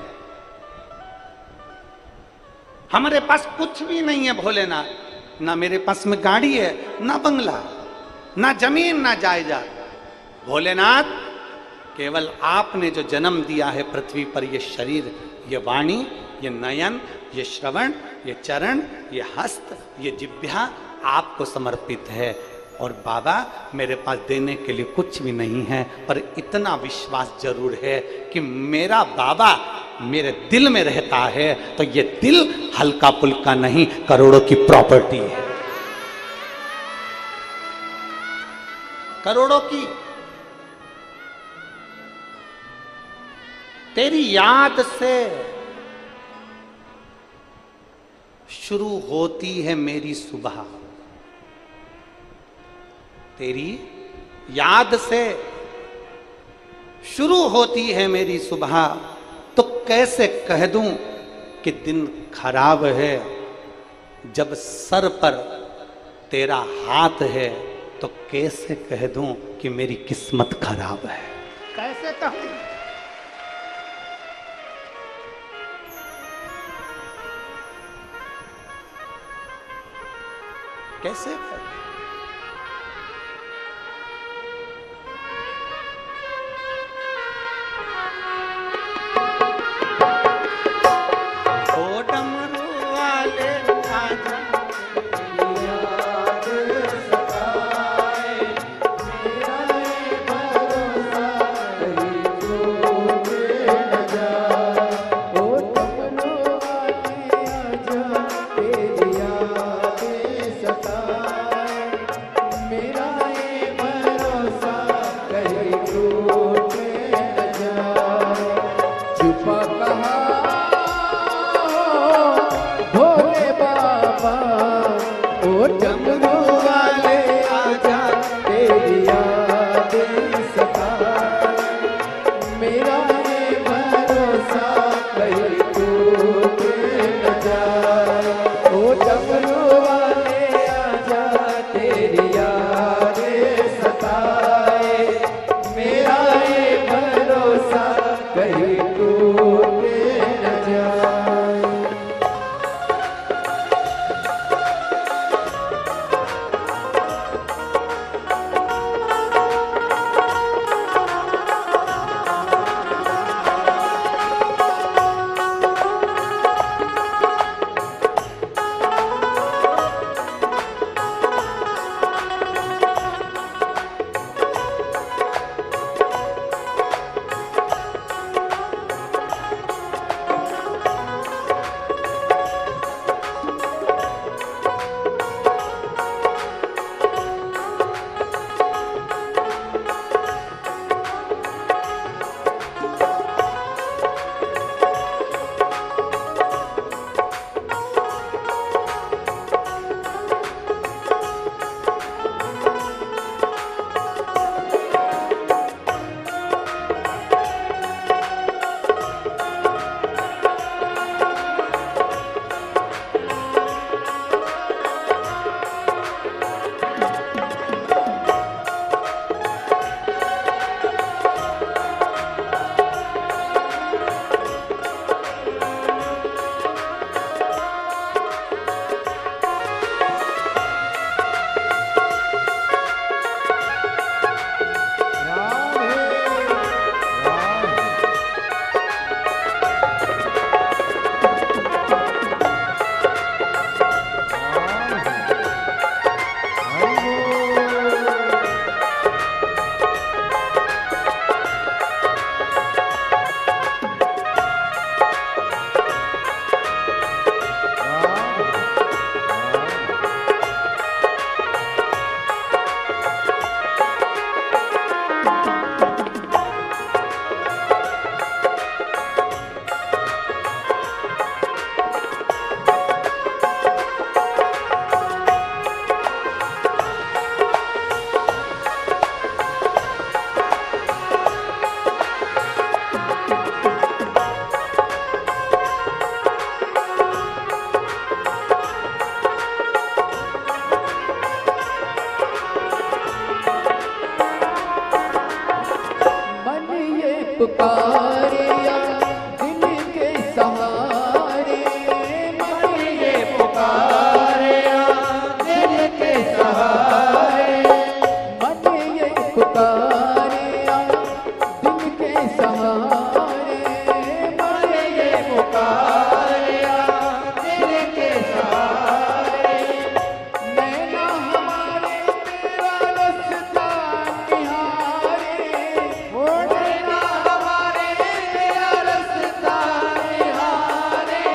हमारे पास कुछ भी नहीं है भोलेनाथ। ना मेरे पास में गाड़ी है, ना बंगला, ना जमीन, ना जायदाद। भोलेनाथ, केवल आपने जो जन्म दिया है पृथ्वी पर, ये शरीर, ये वाणी, ये नयन, ये श्रवण, ये चरण, ये हस्त, ये जिह्वा आपको समर्पित है। और बाबा, मेरे पास देने के लिए कुछ भी नहीं है, पर इतना विश्वास जरूर है कि मेरा बाबा मेरे दिल में रहता है, तो ये दिल हल्का पुल्का नहीं, करोड़ों की प्रॉपर्टी है, करोड़ों की। तेरी याद से शुरू होती है मेरी सुबह, तेरी याद से शुरू होती है मेरी सुबह, तो कैसे कह दूं कि दिन खराब है, जब सर पर तेरा हाथ है, तो कैसे कह दूं कि मेरी किस्मत खराब है। कैसे कहूं? कैसे कहूं? तेरी यादें सताए, मेरा ये भरोसा कहीं टूट न जाए। पुकारिया दिल के सहारे, मन ये पुकारिया दिल के सहारे, मन ये पुकारिया दिल के सहारे, मन ये पुकारिया दिल के सहारे, नैना हमारे तेरा रास्ता निहारे, ओ नैना हमारे तेरा रास्ता निहारे,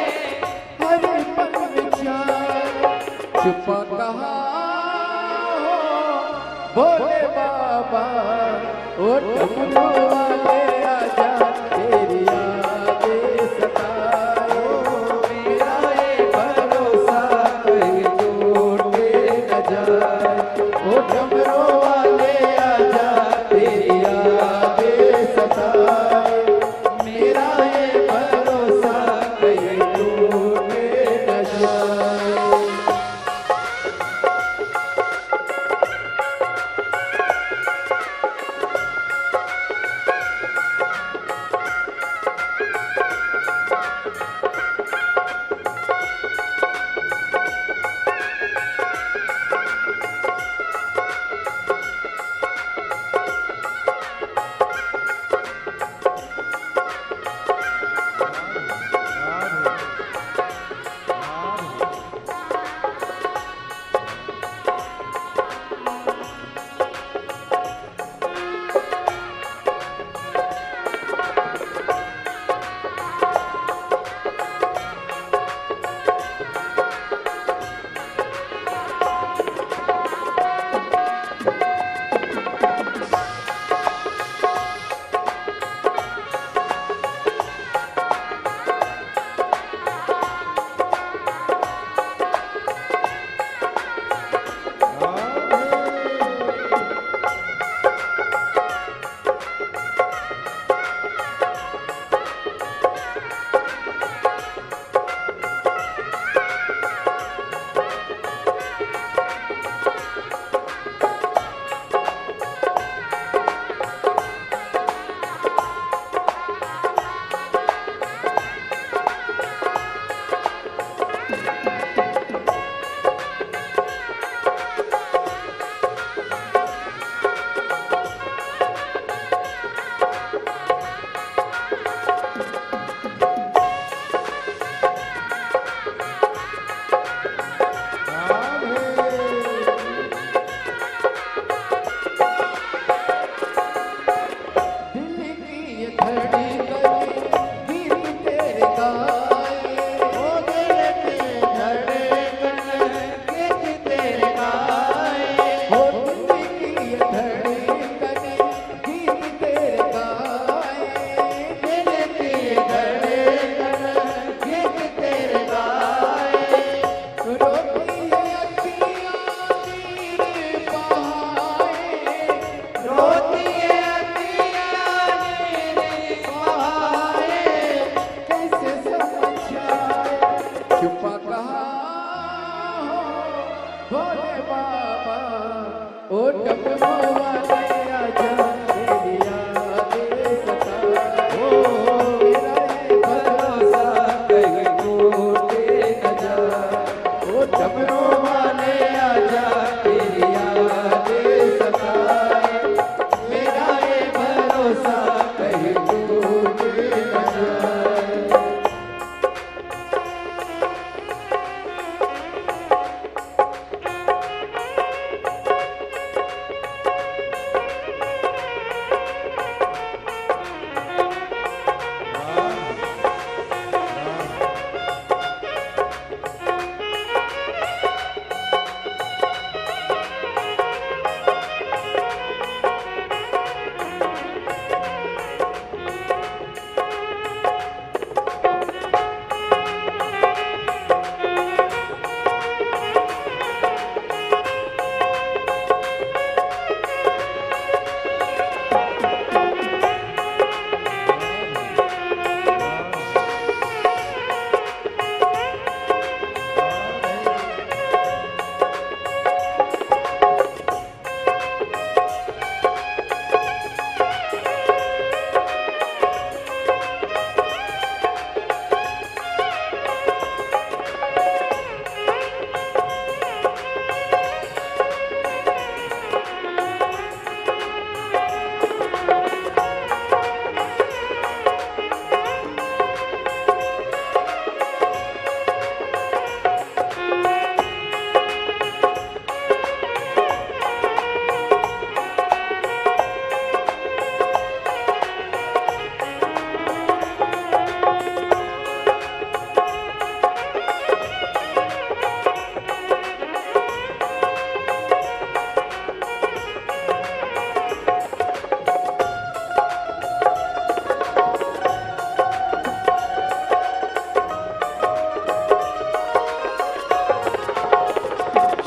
हर पल विचार छुपा कहाँ हो भोले बाबा, ओ डमरू वाले आजा तेरी यादें सताए, मेरा ये भरोसा कहीं टूट न जाए, ओ डमरू वाले आजा तेरी यादें सताए, मेरा ये भरोसा कहीं टूट न जाए। डमरू वाले आजा तेरी यादें सताए ओ मेरा ये भरोसा कहीं टूटे न जाए ओ डमरू वाले आजा तेरी यादें सताए मेरा ये भरोसा कहीं टूटे न जाए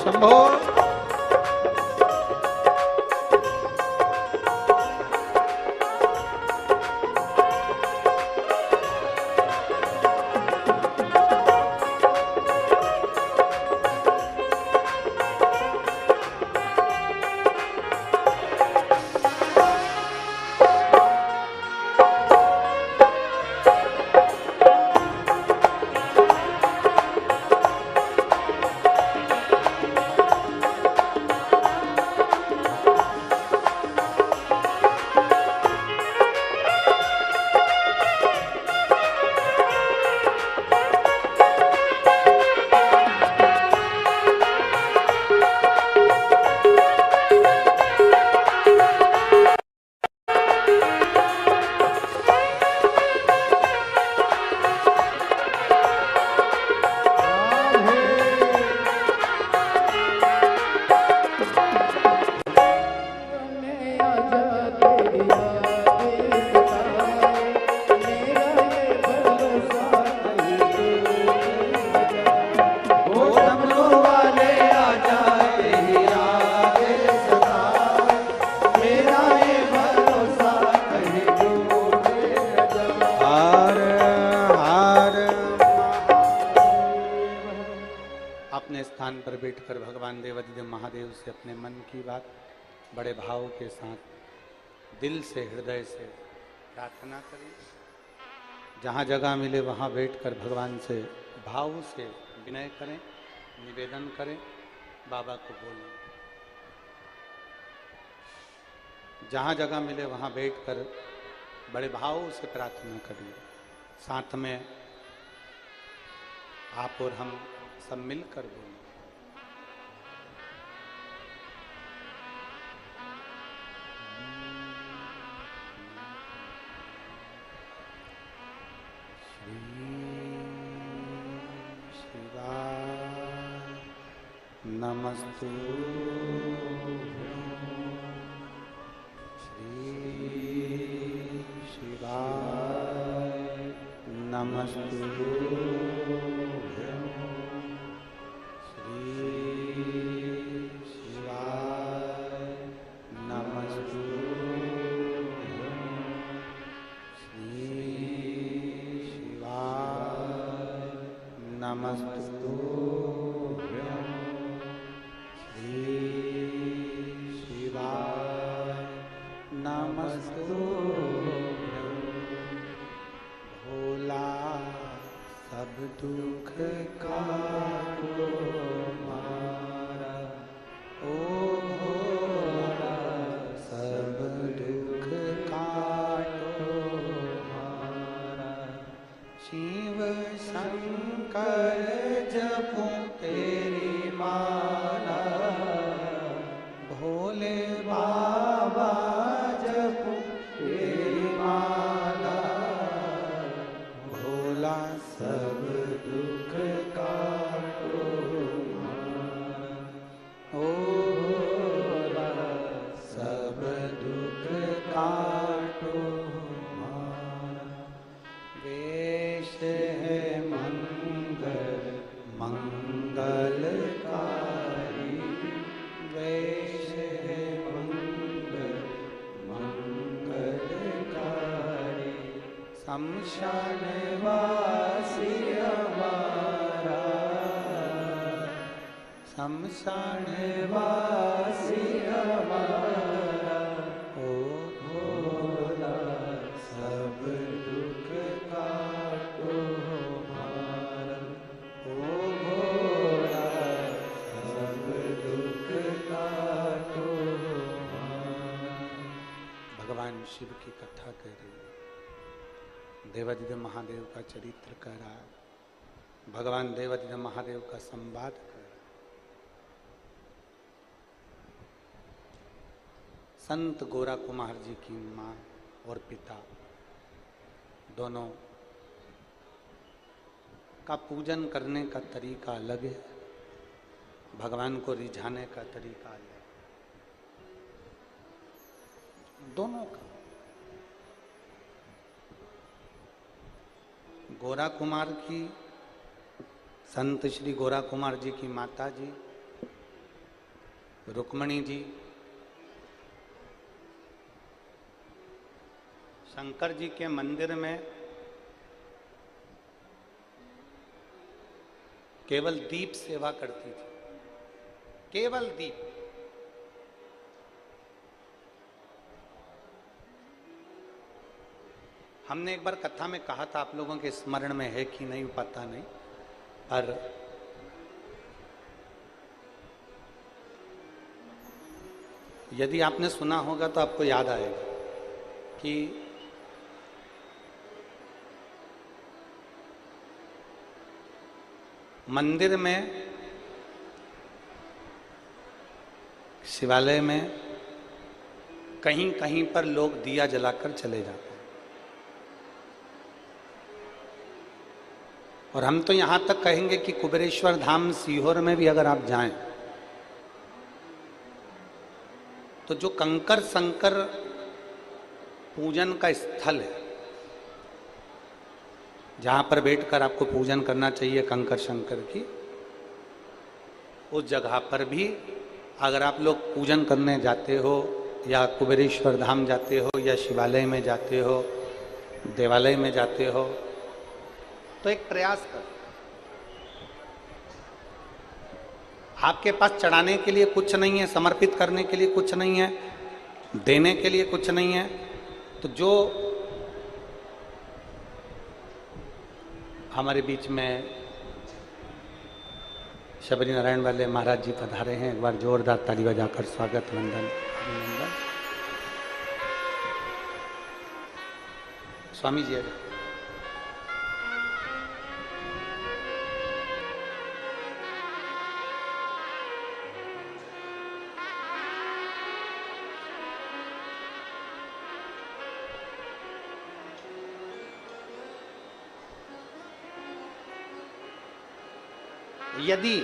शंभो अपने स्थान पर बैठकर भगवान देवाधिदेव महादेव से अपने मन की बात बड़े भाव के साथ दिल से हृदय से प्रार्थना करें। जहाँ जगह मिले वहाँ बैठकर भगवान से भाव से विनय करें, निवेदन करें, बाबा को बोलें। जहाँ जगह मिले वहाँ बैठकर बड़े भाव से प्रार्थना करिए। साथ में आप और हम सब मिलकर बोलें। नमस्तु श्री शिवाय नमस्तु श्री शिवाय नमस्तु श्री शिवाय नमस्तु भोले बाबा जपो तेरी माला, भोला सब दुख काटो ओ भोला, सब दुख काटो वेश है मंगल मंगलकारी, वेश है मंगल मंगलकारी, शमशान वासी हमारा, शमशान वासी हमारा, ओ भोला सब दुख काटो हमारा, ओ भोला सब दुख काटो हमारा। भगवान शिव की कथा कर रही है, देवादिदेव महादेव का चरित्र कह रहा है, भगवान देवादिदेव महादेव का संवाद कर रहा है। संत गोरा कुमार जी की माँ और पिता दोनों का पूजन करने का तरीका अलग है, भगवान को रिझाने का तरीका अलग है, दोनों का। गोरा कुमार की, संत श्री गोरा कुमार जी की माता जी रुक्मणी जी शंकर जी के मंदिर में केवल दीप सेवा करती थी, केवल दीप। हमने एक बार कथा में कहा था, आप लोगों के स्मरण में है कि नहीं पता नहीं, पर यदि आपने सुना होगा तो आपको याद आएगा कि मंदिर में, शिवालय में कहीं कहीं पर लोग दिया जलाकर चले जाते हैं, और हम तो यहां तक कहेंगे कि कुबेरेश्वर धाम सीहोर में भी अगर आप जाएं तो जो कंकर शंकर पूजन का स्थल है, जहां पर बैठकर आपको पूजन करना चाहिए कंकर शंकर की, उस जगह पर भी अगर आप लोग पूजन करने जाते हो या कुबेरेश्वर धाम जाते हो या शिवालय में जाते हो, देवालय में जाते हो, तो एक प्रयास करो। आपके पास चढ़ाने के लिए कुछ नहीं है, समर्पित करने के लिए कुछ नहीं है, देने के लिए कुछ नहीं है, तो जो हमारे बीच में शबरी नारायण वाले महाराज जी पधारे हैं, एक बार जोरदार ताली बजाकर स्वागत, वंदन, अभिनंदन। स्वामी जी अगर यदि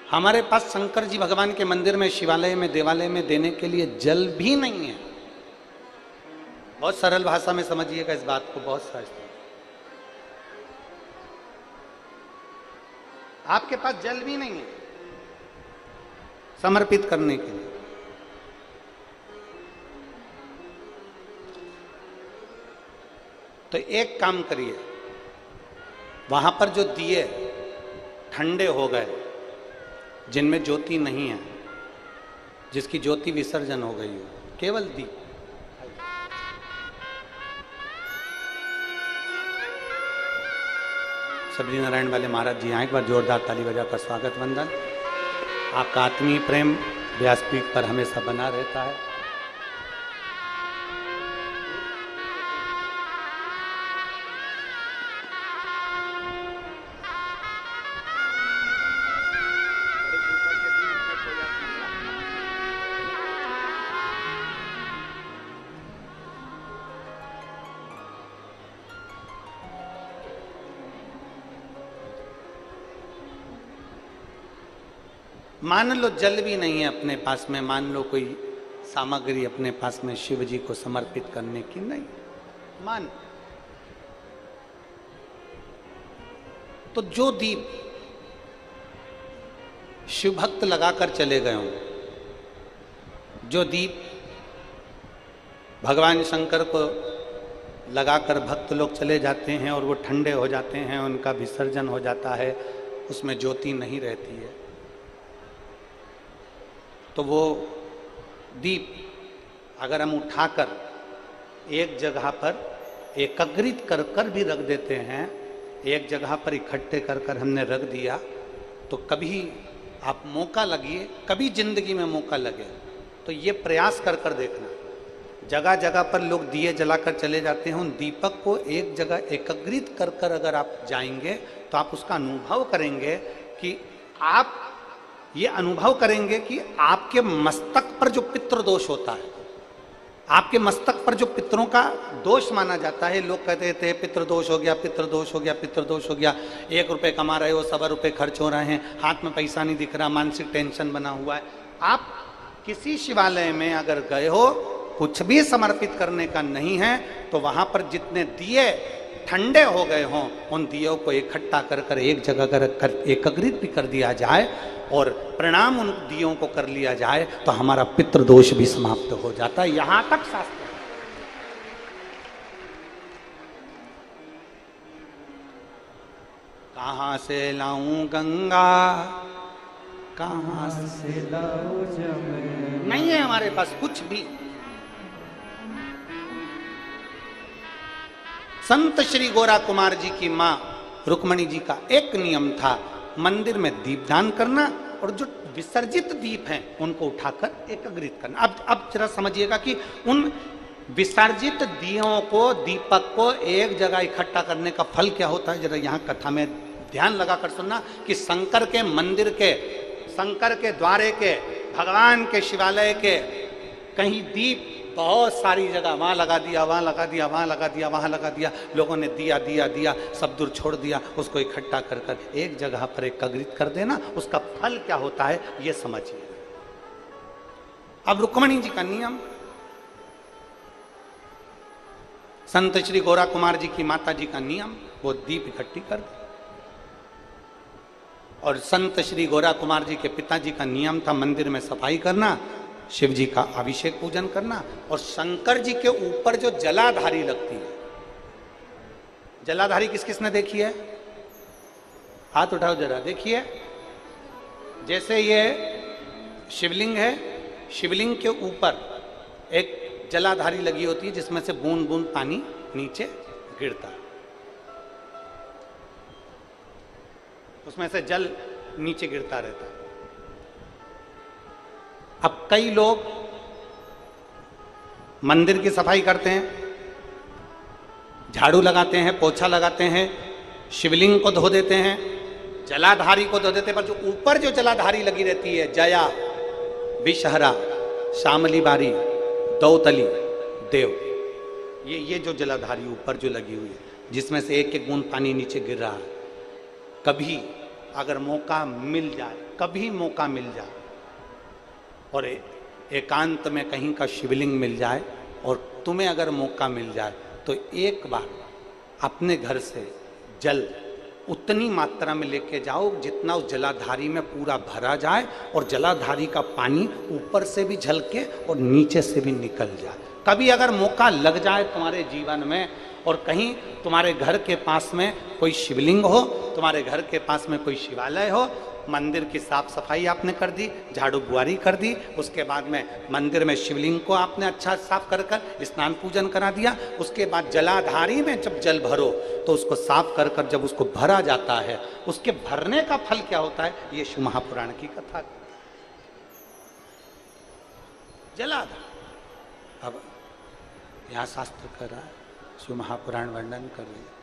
हमारे पास शंकर जी भगवान के मंदिर में, शिवालय में, देवालय में देने के लिए जल भी नहीं है, बहुत सरल भाषा में समझिएगा इस बात को, बहुत सहज। आपके पास जल भी नहीं है समर्पित करने के लिए, तो एक काम करिए, वहां पर जो दिए ठंडे हो गए, जिनमें ज्योति नहीं है, जिसकी ज्योति विसर्जन हो गई हो, केवल दीप, शबरी नारायण वाले महाराज जी यहाँ एक बार जोरदार ताली बजाकर स्वागत, वंदन। आपका आत्मीय प्रेम व्यासपीठ पर हमेशा बना रहता है। मान लो जल भी नहीं है अपने पास में, मान लो कोई सामग्री अपने पास में शिव जी को समर्पित करने की नहीं, मान तो जो दीप शिव भक्त लगाकर चले गए हों, जो दीप भगवान शंकर को लगाकर भक्त लोग चले जाते हैं और वो ठंडे हो जाते हैं, उनका विसर्जन हो जाता है, उसमें ज्योति नहीं रहती है, तो वो दीप अगर हम उठाकर एक जगह पर एकत्रित कर कर भी रख देते हैं, एक जगह पर इकट्ठे कर कर हमने रख दिया, तो कभी आप मौका लगिए, कभी जिंदगी में मौका लगे तो ये प्रयास कर कर देखना, जगह जगह पर लोग दिए जलाकर चले जाते हैं, उन दीपक को एक जगह एकत्रित कर कर अगर आप जाएंगे तो आप उसका अनुभव करेंगे कि आप ये अनुभव करेंगे कि आपके मस्तक पर जो पितृ दोष होता है, आपके मस्तक पर जो पितरों का दोष माना जाता है, लोग कहते थे पितृ दोष हो गया, पितृ दोष हो गया, पितृ दोष हो गया, 1 रुपये कमा रहे हो, 1.25 रुपये खर्च हो रहे हैं, हाथ में पैसा नहीं दिख रहा, मानसिक टेंशन बना हुआ है। आप किसी शिवालय में अगर गए हो, कुछ भी समर्पित करने का नहीं है, तो वहां पर जितने दिए ठंडे हो गए हों, उन दियों को इकट्ठा कर कर एक जगह कर एकत्रित भी कर दिया जाए और प्रणाम उन दियों को कर लिया जाए, तो हमारा पितृदोष भी समाप्त हो जाता है। यहां तक शास्त्र कहां से लाऊं गंगा, कहां से लाऊं जमुना, नहीं है हमारे पास कुछ भी। संत श्री गोरा कुमार जी की मां रुक्मणी जी का एक नियम था, मंदिर में दीपदान करना और जो विसर्जित दीप हैं उनको उठाकर एकत्रित करना। अब जरा समझिएगा कि उन विसर्जित दियों को, दीपक को एक जगह इकट्ठा करने का फल क्या होता है, जरा यहाँ कथा में ध्यान लगाकर सुनना कि शंकर के मंदिर के, शंकर के द्वारे के, भगवान के शिवालय के कहीं दीप बहुत सारी जगह वहां लगा दिया, वहां लगा दिया, वहां लगा दिया, वहां लगा दिया, लोगों ने दिया दिया दिया सब दूर छोड़ दिया, उसको इकट्ठा कर कर एक जगह पर एकत्रित कर देना, उसका फल क्या होता है ये समझिए। अब रुक्मणी जी का नियम, संत श्री गोरा कुमार जी की माता जी का नियम, वो दीप इकट्ठी कर दे। और संत श्री गोरा कुमार जी के पिताजी का नियम था मंदिर में सफाई करना, शिव जी का अभिषेक पूजन करना, और शंकर जी के ऊपर जो जलाधारी लगती है, जलाधारी किस किसने देखी है, हाथ उठाओ जरा, देखिए। जैसे ये शिवलिंग है, शिवलिंग के ऊपर एक जलाधारी लगी होती है जिसमें से बूंद बूंद पानी नीचे गिरता है, उसमें से जल नीचे गिरता रहता है। अब कई लोग मंदिर की सफाई करते हैं, झाड़ू लगाते हैं, पोछा लगाते हैं, शिवलिंग को धो देते हैं, जलाधारी को धो देते हैं, पर जो ऊपर जो जलाधारी लगी रहती है, जया, विषहरा, शामली बारी, दौतली, देव, ये जो जलाधारी ऊपर जो लगी हुई है, जिसमें से एक एक बूंद पानी नीचे गिर रहा है, कभी अगर मौका मिल जाए, कभी मौका मिल जाए और एकांत में कहीं का शिवलिंग मिल जाए और तुम्हें अगर मौका मिल जाए तो एक बार अपने घर से जल उतनी मात्रा में लेके जाओ जितना उस जलाधारी में पूरा भरा जाए, और जलाधारी का पानी ऊपर से भी झलके और नीचे से भी निकल जाए। कभी अगर मौका लग जाए तुम्हारे जीवन में और कहीं तुम्हारे घर के पास में कोई शिवलिंग हो, तुम्हारे घर के पास में कोई शिवालय हो, मंदिर की साफ सफाई आपने कर दी, झाड़ू बुआरी कर दी, उसके बाद में मंदिर में शिवलिंग को आपने अच्छा साफ कर कर स्नान पूजन करा दिया, उसके बाद जलाधारी में जब जल भरो तो उसको साफ कर कर जब उसको भरा जाता है, उसके भरने का फल क्या होता है, ये शिव महापुराण की कथा। जलाधार, अब यहाँ शास्त्र कर रहा है, शिव महापुराण वर्णन कर रही है।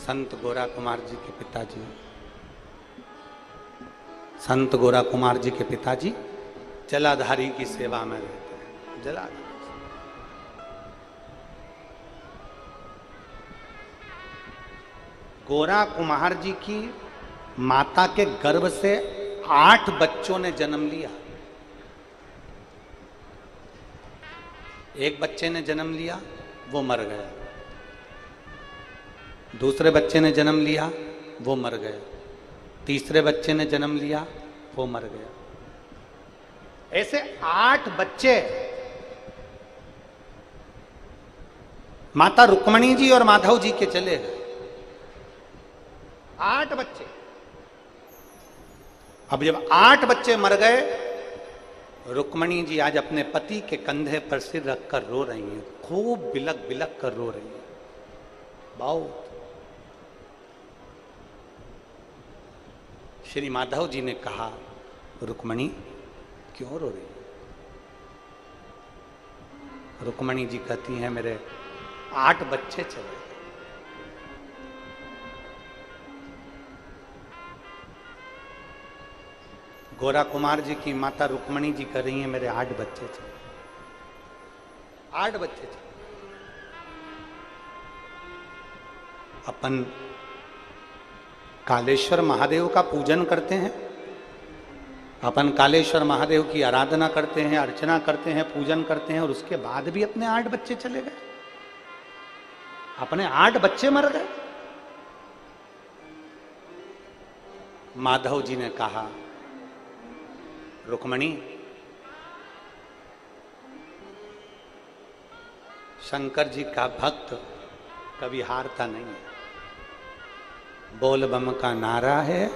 संत गोरा कुमार जी के पिताजी, संत गोरा कुमार जी के पिताजी जलाधारी की सेवा में रहते हैं। जलाधारी गोरा कुमार जी की माता के गर्भ से 8 बच्चों ने जन्म लिया। एक बच्चे ने जन्म लिया, वो मर गया। दूसरे बच्चे ने जन्म लिया, वो मर गया। तीसरे बच्चे ने जन्म लिया, वो मर गया। ऐसे 8 बच्चे माता रुक्मणी जी और माधव जी के चले गए। 8 बच्चे। अब जब 8 बच्चे मर गए, रुक्मणी जी आज अपने पति के कंधे पर सिर रखकर रो रही हैं, खूब बिलक बिलक कर रो रही हैं। बहुत। श्री माधव जी ने कहा, रुक्मणी क्यों रो रही है? रुक्मणी जी कहती हैं, मेरे 8 बच्चे चले गए। गोरा कुमार जी की माता रुक्मणी जी कह रही हैं, मेरे 8 बच्चे चले। 8 बच्चे चले। अपन कालेश्वर महादेव का पूजन करते हैं, अपन कालेश्वर महादेव की आराधना करते हैं, अर्चना करते हैं, पूजन करते हैं, और उसके बाद भी अपने 8 बच्चे चले गए। अपने 8 बच्चे मर गए। माधव जी ने कहा, रुक्मणी, शंकर जी का भक्त कभी हारता नहीं है। बोल बम का नारा है,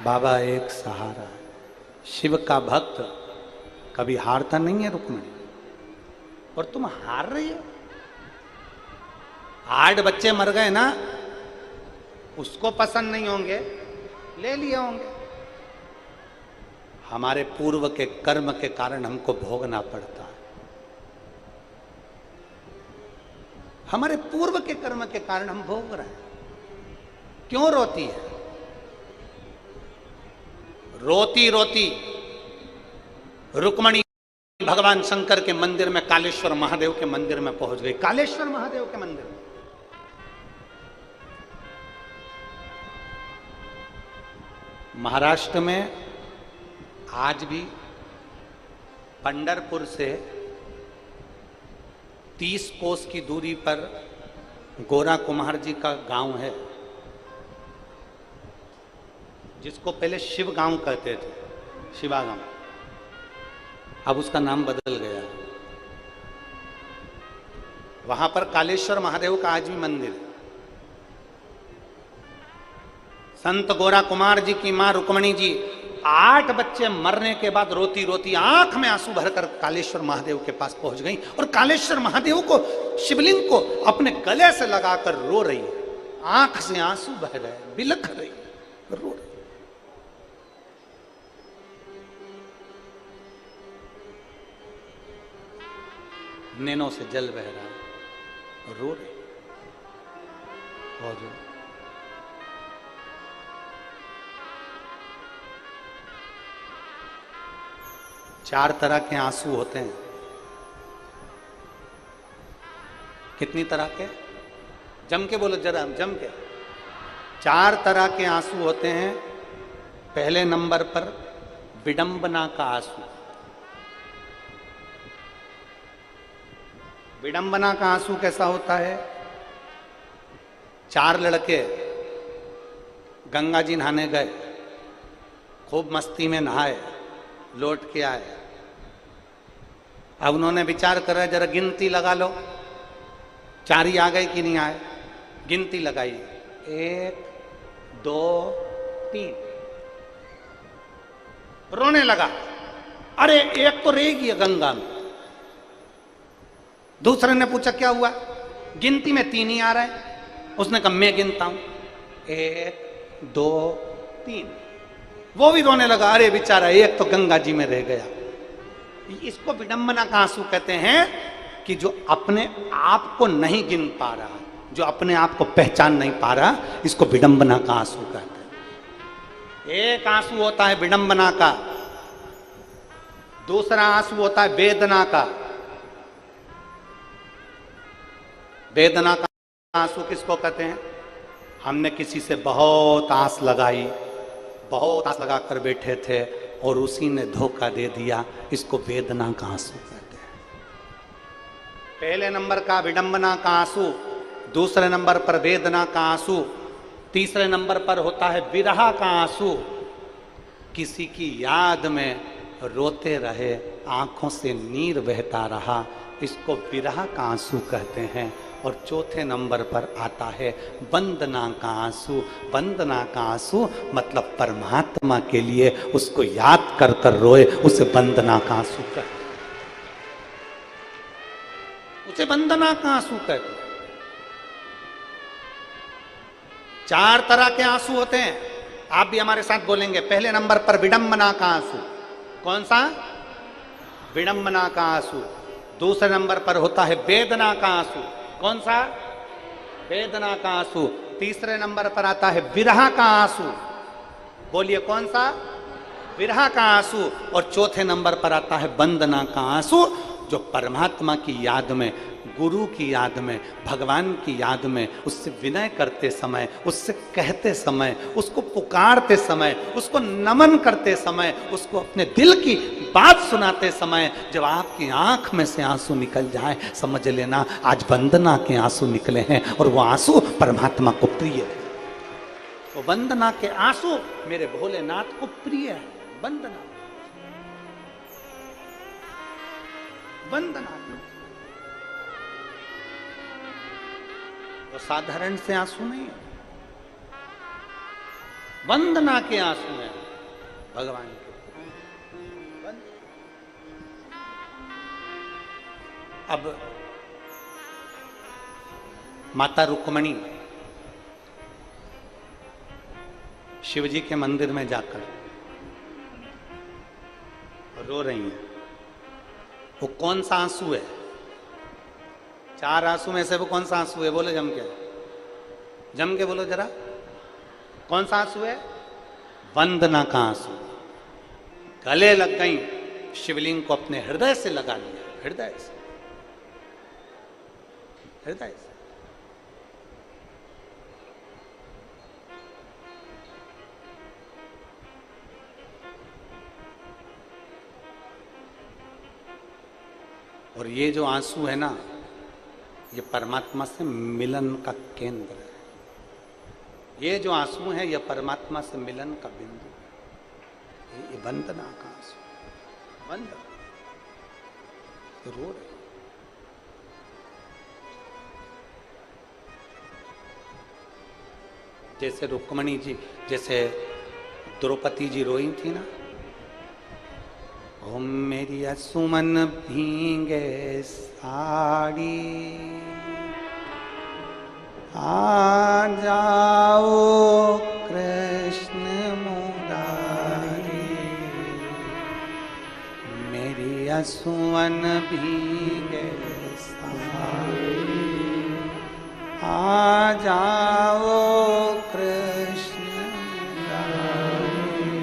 बाबा एक सहारा है। शिव का भक्त कभी हारता नहीं है रुक्मणी, और तुम हार रही हो। 8 बच्चे मर गए ना, उसको पसंद नहीं होंगे, ले लिए होंगे। हमारे पूर्व के कर्म के कारण हमको भोगना पड़ता है। हमारे पूर्व के कर्म के कारण हम भोग रहे हैं। क्यों रोती है? रोती रोती रुक्मणी भगवान शंकर के मंदिर में, कालेश्वर महादेव के मंदिर में पहुंच गई। कालेश्वर महादेव के मंदिर में महाराष्ट्र में आज भी पंढरपुर से 30 कोस की दूरी पर गोरा कुमार जी का गांव है, जिसको पहले शिव गांव कहते थे, शिवा गांव। अब उसका नाम बदल गया। वहां पर कालेश्वर महादेव का आज भी मंदिर है। संत गोरा कुमार जी की मां रुक्मणी जी 8 बच्चे मरने के बाद रोती रोती आंख में आंसू भरकर कालेश्वर महादेव के पास पहुंच गई, और कालेश्वर महादेव को, शिवलिंग को अपने गले से लगाकर रो रही है। आंख से आंसू बह रहे, बिलख रही, रो रही। नैनों से जल बह रहा है, रो रही। और 4 तरह के आंसू होते हैं। कितनी तरह के? जम के बोलो जरा, जम के। 4 तरह के आंसू होते हैं। पहले नंबर पर विडंबना का आंसू। विडंबना का आंसू कैसा होता है? 4 लड़के गंगा जी नहाने गए, खूब मस्ती में नहाए, लौट के आए। अब उन्होंने विचार करा, जरा गिनती लगा लो, 4 ही आ गए कि नहीं आए। गिनती लगाई, 1 2 3। रोने लगा, अरे एक तो रहेगी गंगा में। दूसरे ने पूछा क्या हुआ? गिनती में 3 ही आ रहा है। उसने कहा मैं गिनता हूं, 1 2 3। वो भी रोने लगा, अरे बेचारा एक तो गंगा जी में रह गया। इसको विडंबना का आंसू कहते हैं, कि जो अपने आप को नहीं गिन पा रहा, जो अपने आप को पहचान नहीं पा रहा, इसको विडंबना का आंसू कहते हैं। एक आंसू होता है विडंबना का, दूसरा आंसू होता है वेदना का। वेदना का आंसू किसको कहते हैं? हमने किसी से बहुत आस लगाई, बहुत आस लगा कर बैठे थे और उसी ने धोखा दे दिया, इसको वेदना का आंसू कहते हैं। पहले नंबर का विडंबना का आंसू, दूसरे नंबर पर वेदना का आंसू, तीसरे नंबर पर होता है विरह का आंसू। किसी की याद में रोते रहे, आंखों से नीर बहता रहा, इसको विरह का आंसू कहते हैं। और चौथे नंबर पर आता है वंदना का आंसू। वंदना का आंसू मतलब परमात्मा के लिए उसको याद कर कर रोए, उसे वंदना का आंसू कहते हैं, उसे वंदना का आंसू कहते हैं। 4 तरह के आंसू होते हैं, आप भी हमारे साथ बोलेंगे। पहले नंबर पर विडंबना का आंसू। कौन सा? विडंबना का आंसू। दूसरे नंबर पर होता है वेदना का आंसू। कौन सा? वेदना का आंसू। तीसरे नंबर पर आता है विरह का आंसू। बोलिए कौन सा? विरह का आंसू। और चौथे नंबर पर आता है वंदना का आंसू, जो परमात्मा की याद में, गुरु की याद में, भगवान की याद में, उससे विनय करते समय, उससे कहते समय, उसको पुकारते समय, उसको नमन करते समय, उसको अपने दिल की बात सुनाते समय जब आपकी आंख में से आंसू निकल जाए, समझ लेना आज वंदना के आंसू निकले हैं और वो आंसू परमात्मा को प्रिय है। वो वंदना के आंसू मेरे भोलेनाथ को प्रिय है। वंदना, वंदना वो साधारण से आंसू नहीं है, वंदना के आंसू हैं भगवान के। अब माता रुक्मणी शिवजी के मंदिर में जाकर रो रही हैं। वो कौन सा आंसू है? 4 आंसू में से वो कौन सा आंसू है? बोलो जम के, जम के बोलो जरा, कौन सा आंसू है? वंदना का आंसू। गले लग गई, शिवलिंग को अपने हृदय से लगा लिया, हृदय से, हृदय से। और ये जो आंसू है ना, ये परमात्मा से मिलन का केंद्र है। ये जो आंसू है, ये परमात्मा से मिलन का बिंदु है। ये वंदना का आंसू, वंदना रो रहे। जैसे रुक्मणी जी, जैसे द्रौपदी जी रोई थी ना, ओ मेरी सुमन भींगे साड़ी, आ जाओ कृष्ण मुरारी, मेरी सुमन भींगे साड़ी, आ जाओ कृष्ण मुरारी।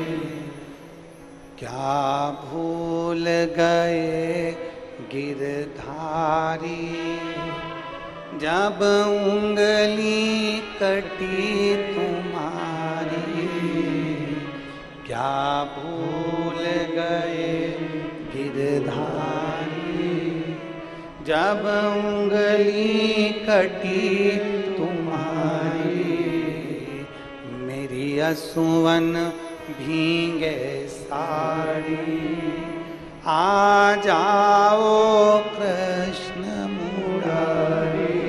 क्या भूल गए गिरधारी, जब उंगली कटी तुम्हारी। क्या भूल गए गिरधारी, जब उंगली कटी तुम्हारी। मेरी असुवन भींगे साड़ी, आ जाओ कृष्ण मुरारी।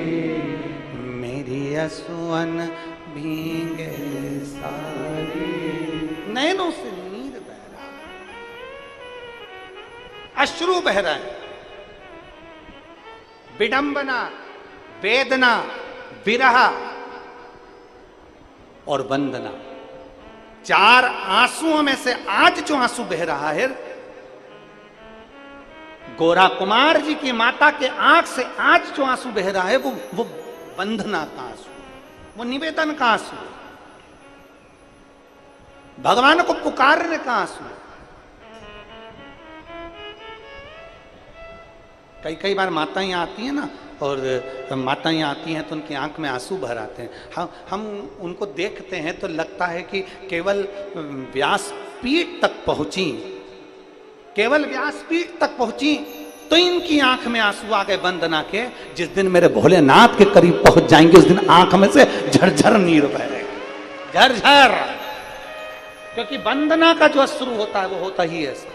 मेरी असुवन भींगे साड़ी। नैनों से नीर बह रहा है, अश्रु बह रहा है। विडंबना, वेदना, विरह और वंदना, 4 आंसुओं में से आज जो आंसू बह रहा है, गोरा कुमार जी की माता के आंख से आज जो आंसू बह रहा है, वो वंदना का आंसू, वो निवेदन का आंसू, भगवान को पुकारने का आंसू। कई कई बार माताएं आती हैं ना, और माताएं आती हैं तो उनकी आंख में आंसू भर आते हैं। हम उनको देखते हैं तो लगता है कि केवल व्यासपीठ तक पहुंची, केवल व्यासपीठ तक पहुंची तो इनकी आंख में आंसू आ गए वंदना के। जिस दिन मेरे भोलेनाथ के करीब पहुंच जाएंगे उस दिन आंख में से झरझर नीर बहेगा, झरझर। क्योंकि वंदना का जो अश्रु होता है वो होता ही ऐसा,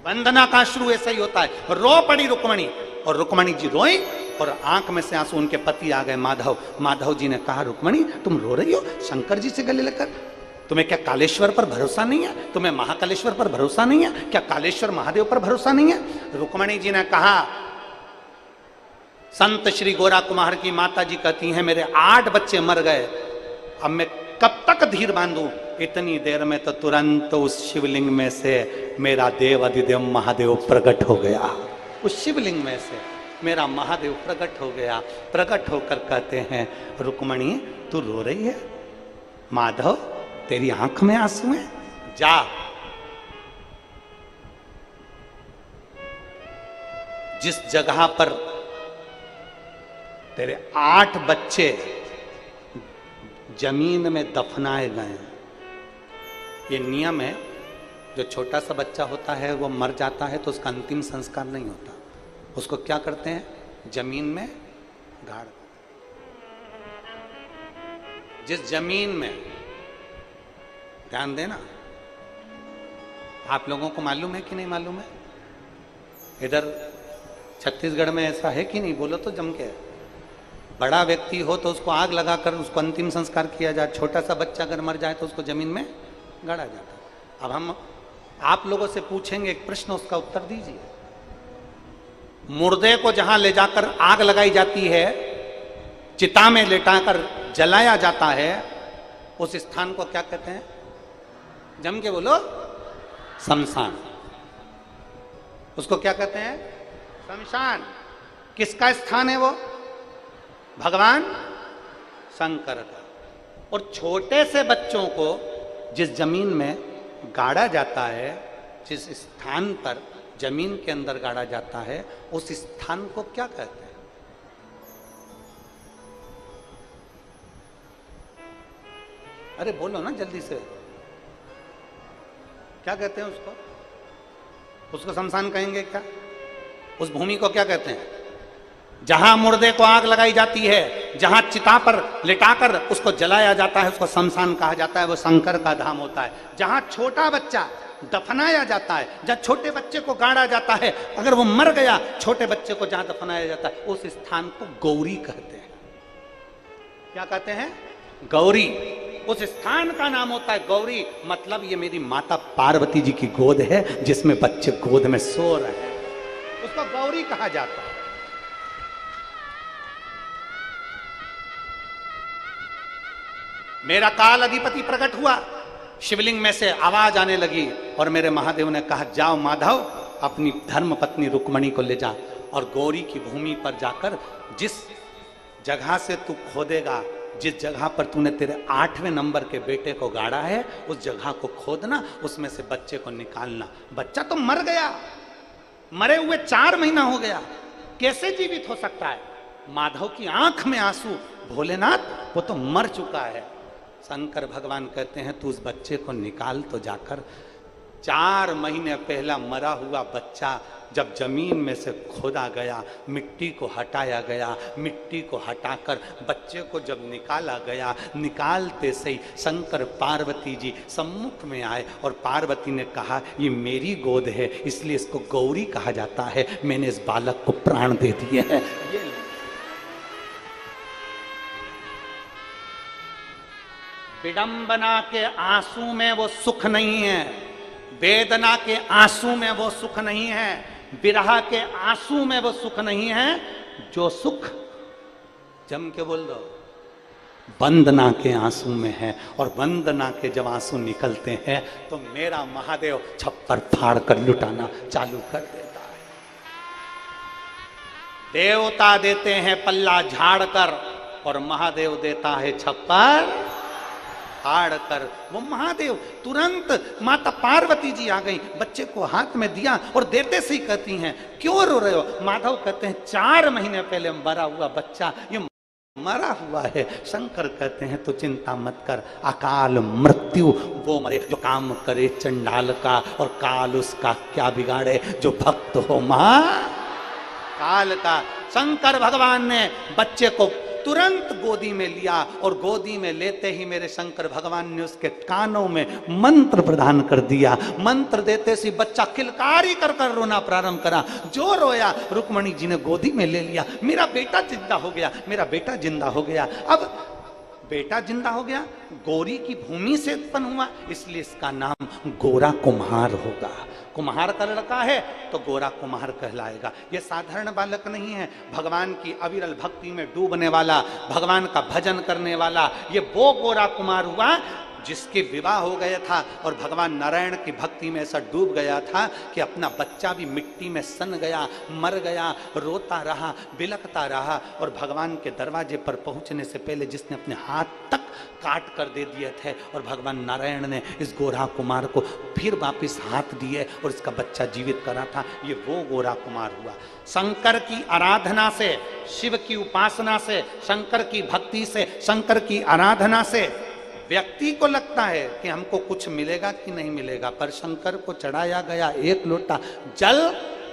वंदना का अश्रु ऐसा ही होता है। रो पड़ी रुक्मणी, और रुक्मणी जी रोई और आंख में से आंसू। उनके पति आ गए माधव। माधव जी ने कहा, रुक्मणी तुम रो रही हो शंकर जी से गले लगकर? तुम्हें क्या कालेश्वर पर भरोसा नहीं है? तुम्हें महाकालेश्वर पर भरोसा नहीं है? क्या कालेश्वर महादेव पर भरोसा नहीं है? रुक्मणी जी ने कहा, संत श्री गोरा कुमार की माता जी कहती हैं मेरे 8 बच्चे मर गए, अब मैं कब तक धीर बांधूं? इतनी देर में तो तुरंत उस शिवलिंग में से मेरा देव अधिदेव महादेव प्रकट हो गया। उस शिवलिंग में से मेरा महादेव प्रकट हो गया। प्रकट होकर कहते हैं, रुक्मणी तू रो रही है? माधव तेरी आंख में आंसू हैं? जा जिस जगह पर तेरे 8 बच्चे जमीन में दफनाए गए, ये नियम है, जो छोटा सा बच्चा होता है वो मर जाता है तो उसका अंतिम संस्कार नहीं होता, उसको क्या करते हैं? जमीन में गाड़। जिस जमीन में, ध्यान देना, आप लोगों को मालूम है कि नहीं मालूम है? इधर छत्तीसगढ़ में ऐसा है कि नहीं? बोलो तो जम के। बड़ा व्यक्ति हो तो उसको आग लगाकर उसको अंतिम संस्कार किया जाए, छोटा सा बच्चा अगर मर जाए तो उसको जमीन में गाड़ा जाता। अब हम आप लोगों से पूछेंगे एक प्रश्न, उसका उत्तर दीजिए। मुर्दे को जहां ले जाकर आग लगाई जाती है, चिता में लेटाकर जलाया जाता है, उस स्थान को क्या कहते हैं? जम के बोलो। शमशान। उसको क्या कहते हैं? शमशान। किसका स्थान है वो? भगवान शंकर का। और छोटे से बच्चों को जिस जमीन में गाड़ा जाता है, जिस स्थान पर जमीन के अंदर गाड़ा जाता है, उस स्थान को क्या कहते हैं? अरे बोलो ना जल्दी से, क्या कहते हैं उसको? उसको शमशान कहेंगे क्या? उस भूमि को क्या कहते हैं? जहां मुर्दे को आग लगाई जाती है, जहां चिता पर लिटाकर उसको जलाया जाता है, उसको शमशान कहा जाता है। वो शंकर का धाम होता है। जहां छोटा बच्चा दफनाया जाता है, जहां छोटे बच्चे को गाड़ा जाता है, अगर वो मर गया, छोटे बच्चे को जहां दफनाया जाता है, उस स्थान को गौरी कहते हैं। क्या कहते हैं? गौरी। उस स्थान का नाम होता है गौरी। मतलब ये मेरी माता पार्वती जी की गोद है जिसमें बच्चे गोद में सो रहे हैं, उसको गौरी कहा जाता है। मेरा काल अधिपति प्रकट हुआ, शिवलिंग में से आवाज आने लगी और मेरे महादेव ने कहा, जाओ माधव अपनी धर्म पत्नी रुक्मणी को ले जा और गौरी की भूमि पर जाकर जिस जगह से तू खोदेगा, जिस जगह पर तूने तेरे 8वें नंबर के बेटे को गाड़ा है, उस जगह को खोदना, उसमें से बच्चे को निकालना। बच्चा तो मर गया, मरे हुए 4 महीना हो गया, कैसे जीवित हो सकता है? माधव की आंख में आंसू, भोलेनाथ वो तो मर चुका है। शंकर भगवान कहते हैं तू उस बच्चे को निकाल तो जाकर। 4 महीने पहला मरा हुआ बच्चा जब जमीन में से खोदा गया, मिट्टी को हटाया गया, मिट्टी को हटाकर बच्चे को जब निकाला गया, निकालते से ही शंकर पार्वती जी सम्मुख में आए और पार्वती ने कहा, ये मेरी गोद है इसलिए इसको गौरी कहा जाता है, मैंने इस बालक को प्राण दे दिए हैं। विडंबना के आंसू में वो सुख नहीं है, वेदना के आंसू में वो सुख नहीं है, विरह के आंसू में वो सुख नहीं है। जो सुख, जम के बोल दो, वंदना के आंसू में है। और वंदना के जब आंसू निकलते हैं तो मेरा महादेव छप्पर फाड़ कर लुटाना चालू कर देता है। देवता देते हैं पल्ला झाड़ कर और महादेव देता है छप्पर। फाड़ कर वो महादेव तुरंत माता पार्वती जी आ गई, बच्चे को हाथ में दिया और देते से ही कहती हैं क्यों रो रहे हो? माधव कहते हैं 4 महीने पहले मरा हुआ बच्चा ये मरा हुआ है। शंकर कहते हैं तो चिंता मत कर, अकाल मृत्यु वो मरे जो काम करे चंडाल का, और काल उसका क्या बिगाड़े जो भक्त हो मां काल का। शंकर भगवान ने बच्चे को तुरंत गोदी में लिया और गोदी में लेते ही मेरे शंकर भगवान ने उसके कानों में मंत्र प्रदान कर दिया। मंत्र देते से बच्चा किलकारी कर कर रोना प्रारंभ करा। जो रोया रुक्मणी जी ने गोदी में ले लिया, मेरा बेटा जिंदा हो गया, मेरा बेटा जिंदा हो गया। अब बेटा जिंदा हो गया, गौरी की भूमि से उत्पन्न हुआ, इसलिए इसका नाम गोरा कुम्हार होगा। कुम्हार का लड़का है तो गोरा कुम्हार कहलाएगा। यह साधारण बालक नहीं है, भगवान की अविरल भक्ति में डूबने वाला, भगवान का भजन करने वाला, ये वो गोरा कुमार हुआ जिसके विवाह हो गया था और भगवान नारायण की भक्ति में ऐसा डूब गया था कि अपना बच्चा भी मिट्टी में सन गया, मर गया, रोता रहा, बिलखता रहा। और भगवान के दरवाजे पर पहुंचने से पहले जिसने अपने हाथ तक काट कर दे दिए थे, और भगवान नारायण ने इस गोरा कुमार को फिर वापिस हाथ दिए और इसका बच्चा जीवित करा था, ये वो गोरा कुमार हुआ। शंकर की आराधना से, शिव की उपासना से, शंकर की भक्ति से, शंकर की आराधना से व्यक्ति को लगता है कि हमको कुछ मिलेगा कि नहीं मिलेगा, पर शंकर को चढ़ाया गया 1 लोटा जल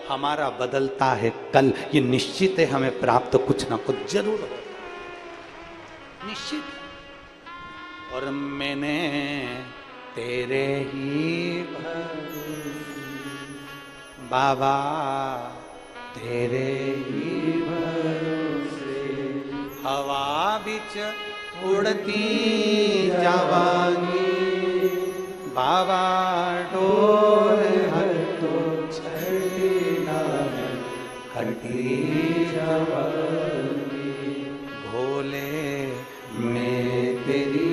हमारा बदलता है कल। ये निश्चित है हमें प्राप्त कुछ ना कुछ जरूर हो, निश्चित। और मैंने तेरे ही बाबा तेरे ही भरोसे हवा बिच उड़ती जवानी बाबा डोर हटो छड़ी ना हटी जवानी भोले मैं तेरी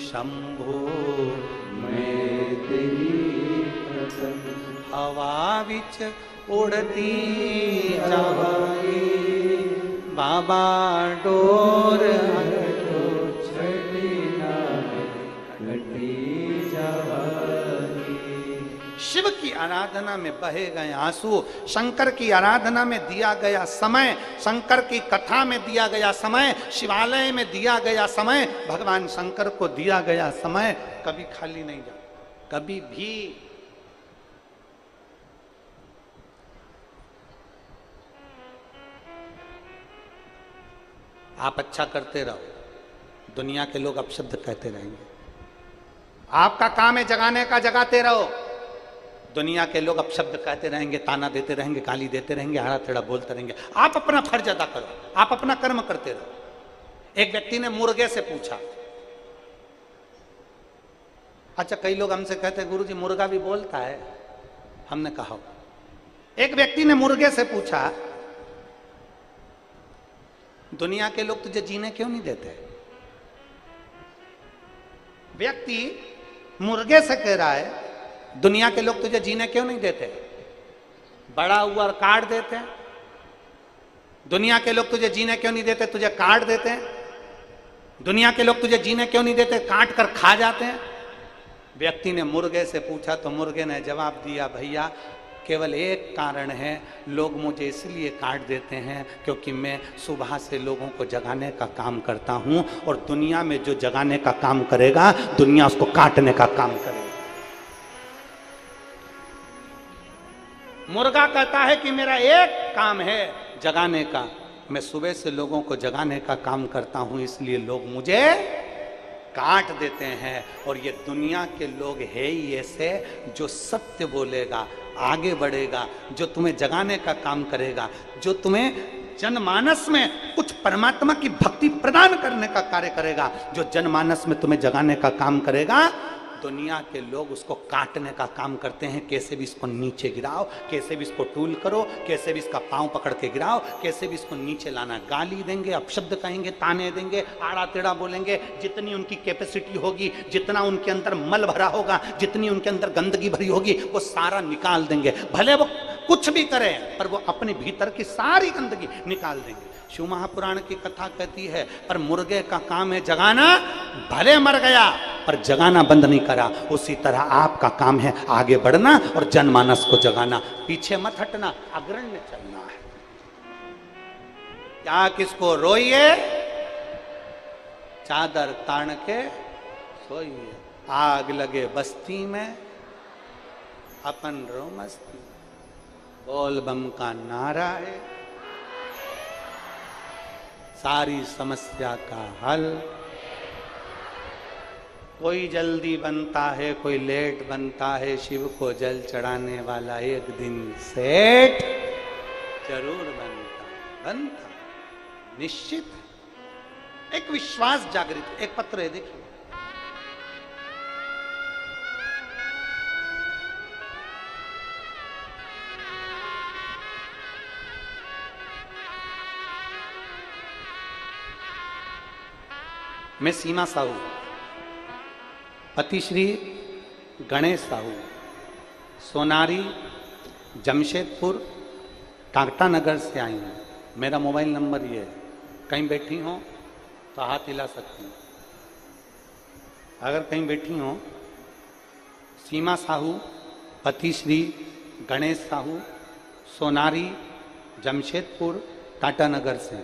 शंभो मैं तेरी हवा बिच उड़ती जवानी बाबा डोर हटो छड़ी ना हटी जवानी। शिव की आराधना में बहे गए आंसू, शंकर की आराधना में दिया गया समय, शंकर की कथा में दिया गया समय, शिवालय में दिया गया समय, भगवान शंकर को दिया गया समय कभी खाली नहीं जाता, कभी भी। आप अच्छा करते रहो, दुनिया के लोग अपशब्द कहते रहेंगे। आपका काम है जगाने का, जगाते रहो, दुनिया के लोग अपशब्द कहते रहेंगे, ताना देते रहेंगे, गाली देते रहेंगे, हरा तेड़ा बोलते रहेंगे। आप अपना फर्ज अदा करो, आप अपना कर्म करते रहो। एक व्यक्ति ने मुर्गे से पूछा, अच्छा कई लोग हमसे कहते हैं गुरुजी मुर्गा भी बोलता है, हमने कहा। एक व्यक्ति ने मुर्गे से पूछा दुनिया के लोग तुझे जीने क्यों नहीं देते? व्यक्ति मुर्गे से कह रहा है दुनिया के लोग तुझे जीने क्यों नहीं देते? बड़ा हुआ और काट देते हैं। दुनिया के लोग तुझे जीने क्यों नहीं देते? तुझे काट देते हैं। दुनिया के लोग तुझे जीने क्यों नहीं देते? काट कर खा जाते हैं। व्यक्ति ने मुर्गे से पूछा तो मुर्गे ने जवाब दिया, भैया केवल एक कारण है, लोग मुझे इसलिए काट देते हैं क्योंकि मैं सुबह से लोगों को जगाने का काम करता हूं, और दुनिया में जो जगाने का काम करेगा दुनिया उसको काटने का काम करेगी। मुर्गा कहता है कि मेरा एक काम है जगाने का, मैं सुबह से लोगों को जगाने का काम करता हूं, इसलिए लोग मुझे काट देते हैं। और ये दुनिया के लोग है ही ऐसे, जो सत्य बोलेगा, आगे बढ़ेगा, जो तुम्हें जगाने का काम करेगा, जो तुम्हें जनमानस में कुछ परमात्मा की भक्ति प्रदान करने का कार्य करेगा, जो जनमानस में तुम्हें जगाने का काम करेगा, दुनिया के लोग उसको काटने का काम करते हैं। कैसे भी इसको नीचे गिराओ, कैसे भी इसको टूल करो, कैसे भी इसका पांव पकड़ के गिराओ, कैसे भी इसको नीचे लाना। गाली देंगे, अपशब्द कहेंगे, ताने देंगे, आड़ा टेढ़ा बोलेंगे। जितनी उनकी कैपेसिटी होगी, जितना उनके अंदर मल भरा होगा, जितनी उनके अंदर गंदगी भरी होगी, वो सारा निकाल देंगे। भले वो कुछ भी करें, पर वो अपने भीतर की सारी गंदगी निकाल देंगे। शिव महापुराण की कथा कहती है, पर मुर्गे का काम है जगाना, भले मर गया पर जगाना बंद नहीं करा। उसी तरह आपका काम है आगे बढ़ना और जनमानस को जगाना, पीछे मत हटना, अग्रण्य चलना है। क्या किसको रोइए, चादर तान के सोइए, आग लगे बस्ती में अपन रो मस्ती, बोल बम का नारा है सारी समस्या का हल। कोई जल्दी बनता है, कोई लेट बनता है, शिव को जल चढ़ाने वाला एक दिन सेठ जरूर बनता निश्चित। एक विश्वास जागृत, एक पत्र है देखिए, मैं सीमा साहू, पति श्री गणेश साहू, सोनारी जमशेदपुर टाटा नगर से आई हूँ। मेरा मोबाइल नंबर ये है, कहीं बैठी हो तो हाथ हिला सकती हूँ। अगर कहीं बैठी हो, सीमा साहू, पति श्री गणेश साहू, सोनारी जमशेदपुर टाटा नगर से।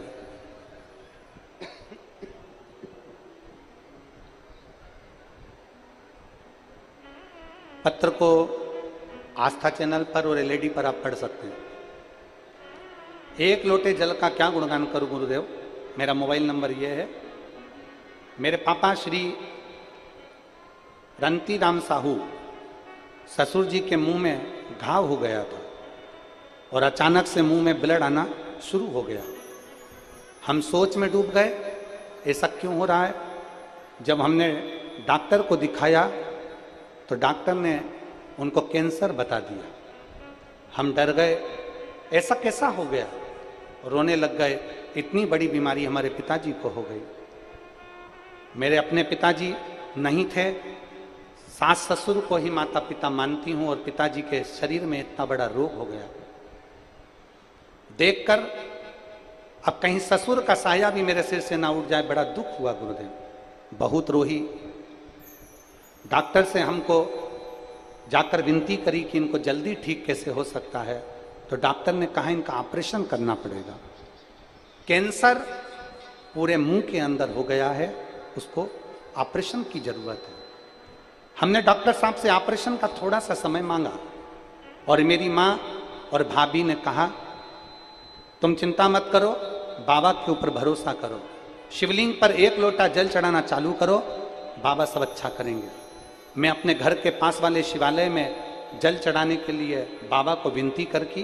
पत्र को आस्था चैनल पर और एलईडी पर आप पढ़ सकते हैं। एक लोटे जल का क्या गुणगान करूं गुरुदेव, मेरा मोबाइल नंबर ये है। मेरे पापा श्री रंती राम साहू, ससुर जी के मुंह में घाव हो गया था और अचानक से मुंह में ब्लड आना शुरू हो गया। हम सोच में डूब गए, ऐसा क्यों हो रहा है। जब हमने डॉक्टर को दिखाया तो डॉक्टर ने उनको कैंसर बता दिया। हम डर गए, ऐसा कैसा हो गया, रोने लग गए। इतनी बड़ी बीमारी हमारे पिताजी को हो गई। मेरे अपने पिताजी नहीं थे, सास ससुर को ही माता पिता मानती हूँ और पिताजी के शरीर में इतना बड़ा रोग हो गया। देखकर अब कहीं ससुर का साया भी मेरे सिर से ना उठ जाए, बड़ा दुख हुआ गुरुदेव, बहुत रोही। डॉक्टर से हमको जाकर विनती करी कि इनको जल्दी ठीक कैसे हो सकता है, तो डॉक्टर ने कहा इनका ऑपरेशन करना पड़ेगा। कैंसर पूरे मुंह के अंदर हो गया है, उसको ऑपरेशन की जरूरत है। हमने डॉक्टर साहब से ऑपरेशन का थोड़ा सा समय मांगा और मेरी माँ और भाभी ने कहा तुम चिंता मत करो, बाबा के ऊपर भरोसा करो, शिवलिंग पर एक लोटा जल चढ़ाना चालू करो, बाबा सब अच्छा करेंगे। मैं अपने घर के पास वाले शिवालय में जल चढ़ाने के लिए बाबा को विनती करके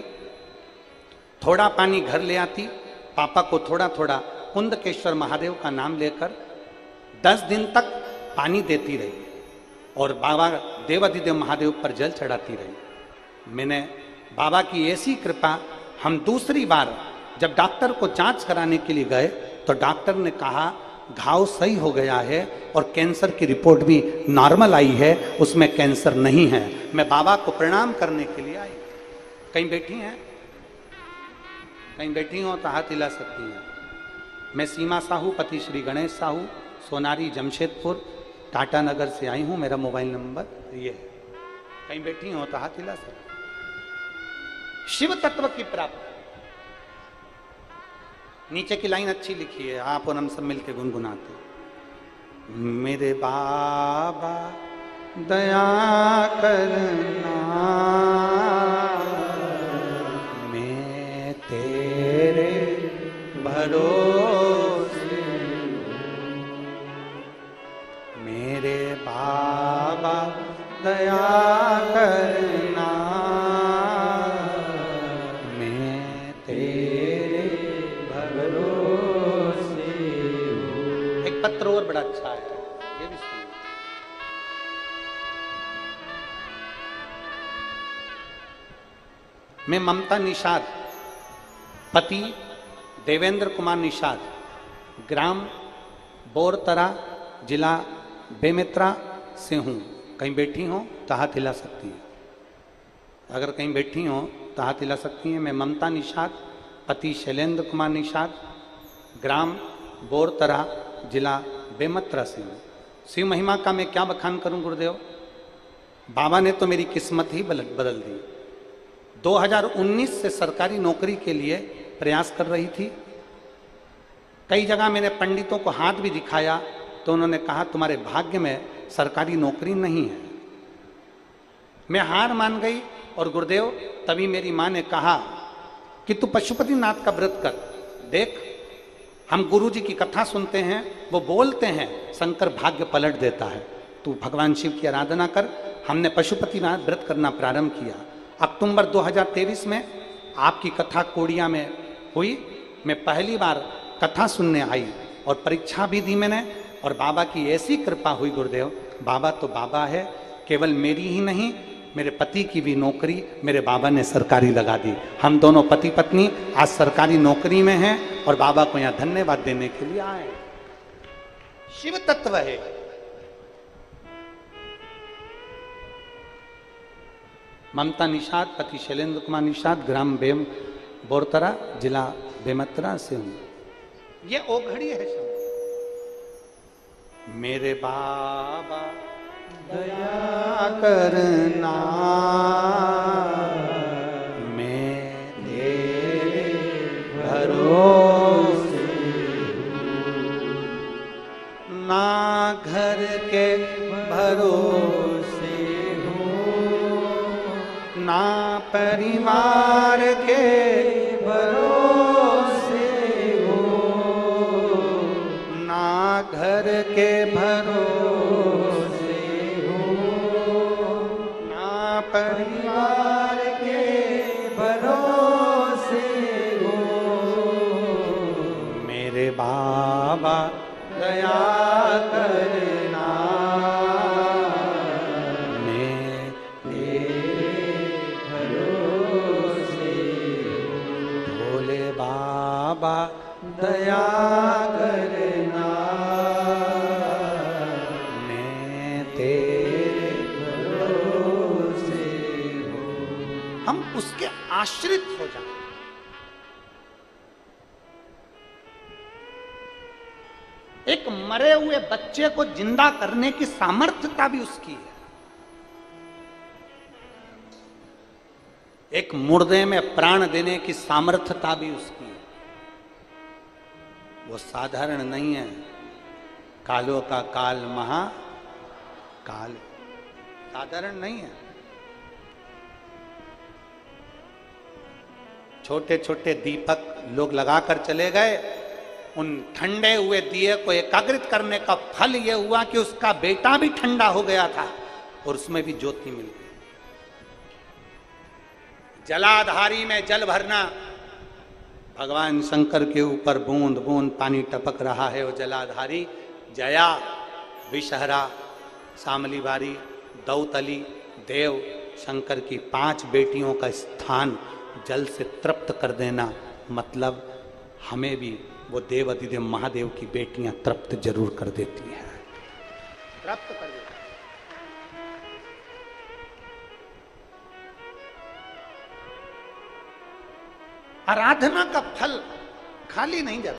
थोड़ा पानी घर ले आती, पापा को थोड़ा थोड़ा कुंदकेश्वर महादेव का नाम लेकर 10 दिन तक पानी देती रही और बाबा देवाधिदेव महादेव पर जल चढ़ाती रही। मैंने बाबा की ऐसी कृपा, हम दूसरी बार जब डॉक्टर को जांच कराने के लिए गए तो डॉक्टर ने कहा घाव सही हो गया है और कैंसर की रिपोर्ट भी नॉर्मल आई है, उसमें कैंसर नहीं है। मैं बाबा को प्रणाम करने के लिए आई। कहीं बैठी हैं, कहीं बैठी हो तो हाथ हिला सकती हैं। मैं सीमा साहू, पति श्री गणेश साहू, सोनारी जमशेदपुर टाटा नगर से आई हूँ। मेरा मोबाइल नंबर ये है, कहीं बैठी हो तो हाथ हिला सकती। शिव तत्व की प्राप्ति, नीचे की लाइन अच्छी लिखी है, आप और हम सब मिलके गुनगुनाते। मेरे बाबा दया करना, मैं तेरे भरोसे, मेरे बाबा दया करना, मैं तेरे भरोसे। एक पत्र और बड़ा अच्छा है, ये भी सुनिए। मैं ममता निषाद, पति देवेंद्र कुमार निषाद, ग्राम बोरतरा, जिला बेमेत्रा से हूँ। कहीं बैठी हो तो हाथ हिला सकती है। अगर कहीं बैठी हो तो तो हाथ हिला सकती हैं। मैं ममता निषाद, पति शैलेंद्र कुमार निषाद, ग्राम बोरतरा, जिला बेमत्रा से हूँ। शिव महिमा का मैं क्या बखान करूं गुरुदेव, बाबा ने तो मेरी किस्मत ही बदल दी। 2019 से सरकारी नौकरी के लिए प्रयास कर रही थी। कई जगह मैंने पंडितों को हाथ भी दिखाया तो उन्होंने कहा तुम्हारे भाग्य में सरकारी नौकरी नहीं है। मैं हार मान गई और गुरुदेव तभी मेरी माँ ने कहा कि तू पशुपतिनाथ का व्रत कर देख। हम गुरु जी की कथा सुनते हैं, वो बोलते हैं शंकर भाग्य पलट देता है, तू भगवान शिव की आराधना कर। हमने पशुपतिनाथ व्रत करना प्रारंभ किया। अक्टूबर 2023 में आपकी कथा कोडिया में हुई। मैं पहली बार कथा सुनने आई और परीक्षा भी दी मैंने, और बाबा की ऐसी कृपा हुई गुरुदेव, बाबा तो बाबा है। केवल मेरी ही नहीं, मेरे पति की भी नौकरी मेरे बाबा ने सरकारी लगा दी। हम दोनों पति पत्नी आज सरकारी नौकरी में हैं और बाबा को यहाँ धन्यवाद देने के लिए आए। शिव तत्व है। ममता निषाद, पति शैलेंद्र कुमार निषाद, ग्राम बोरतरा, जिला बेमत्रा से हूं। ये ओघड़ी है शब्द। मेरे बाबा दया करना, मैं तेरे भरोसे ना घर के भरोसे ना परिवार के भरोसे हो, ना घर के भरोसे हो, ना परिवार के भरोसे हो। मेरे बाबा दया करना, बाबा दया करना, मैं तेरे भरोसे हूँ। हम उसके आश्रित हो जाए। एक मरे हुए बच्चे को जिंदा करने की सामर्थ्यता भी उसकी है। एक मुर्दे में प्राण देने की सामर्थ्यता भी उसकी है। वो साधारण नहीं है। कालों का काल महा काल, साधारण नहीं है। छोटे छोटे दीपक लोग लगाकर चले गए। उन ठंडे हुए दिए को एकाग्रित करने का फल यह हुआ कि उसका बेटा भी ठंडा हो गया था और उसमें भी ज्योति मिल गई। जलाधारी में जल भरना, भगवान शंकर के ऊपर बूंद बूंद पानी टपक रहा है। वो जलाधारी जया, विषहरा, शामली बारी, दौतली, देव, शंकर की 5 बेटियों का स्थान जल से तृप्त कर देना, मतलब हमें भी वो देव अधिदेव महादेव की बेटियां तृप्त जरूर कर देती हैं, तृप्त कर देती। आराधना का फल खाली नहीं जाता।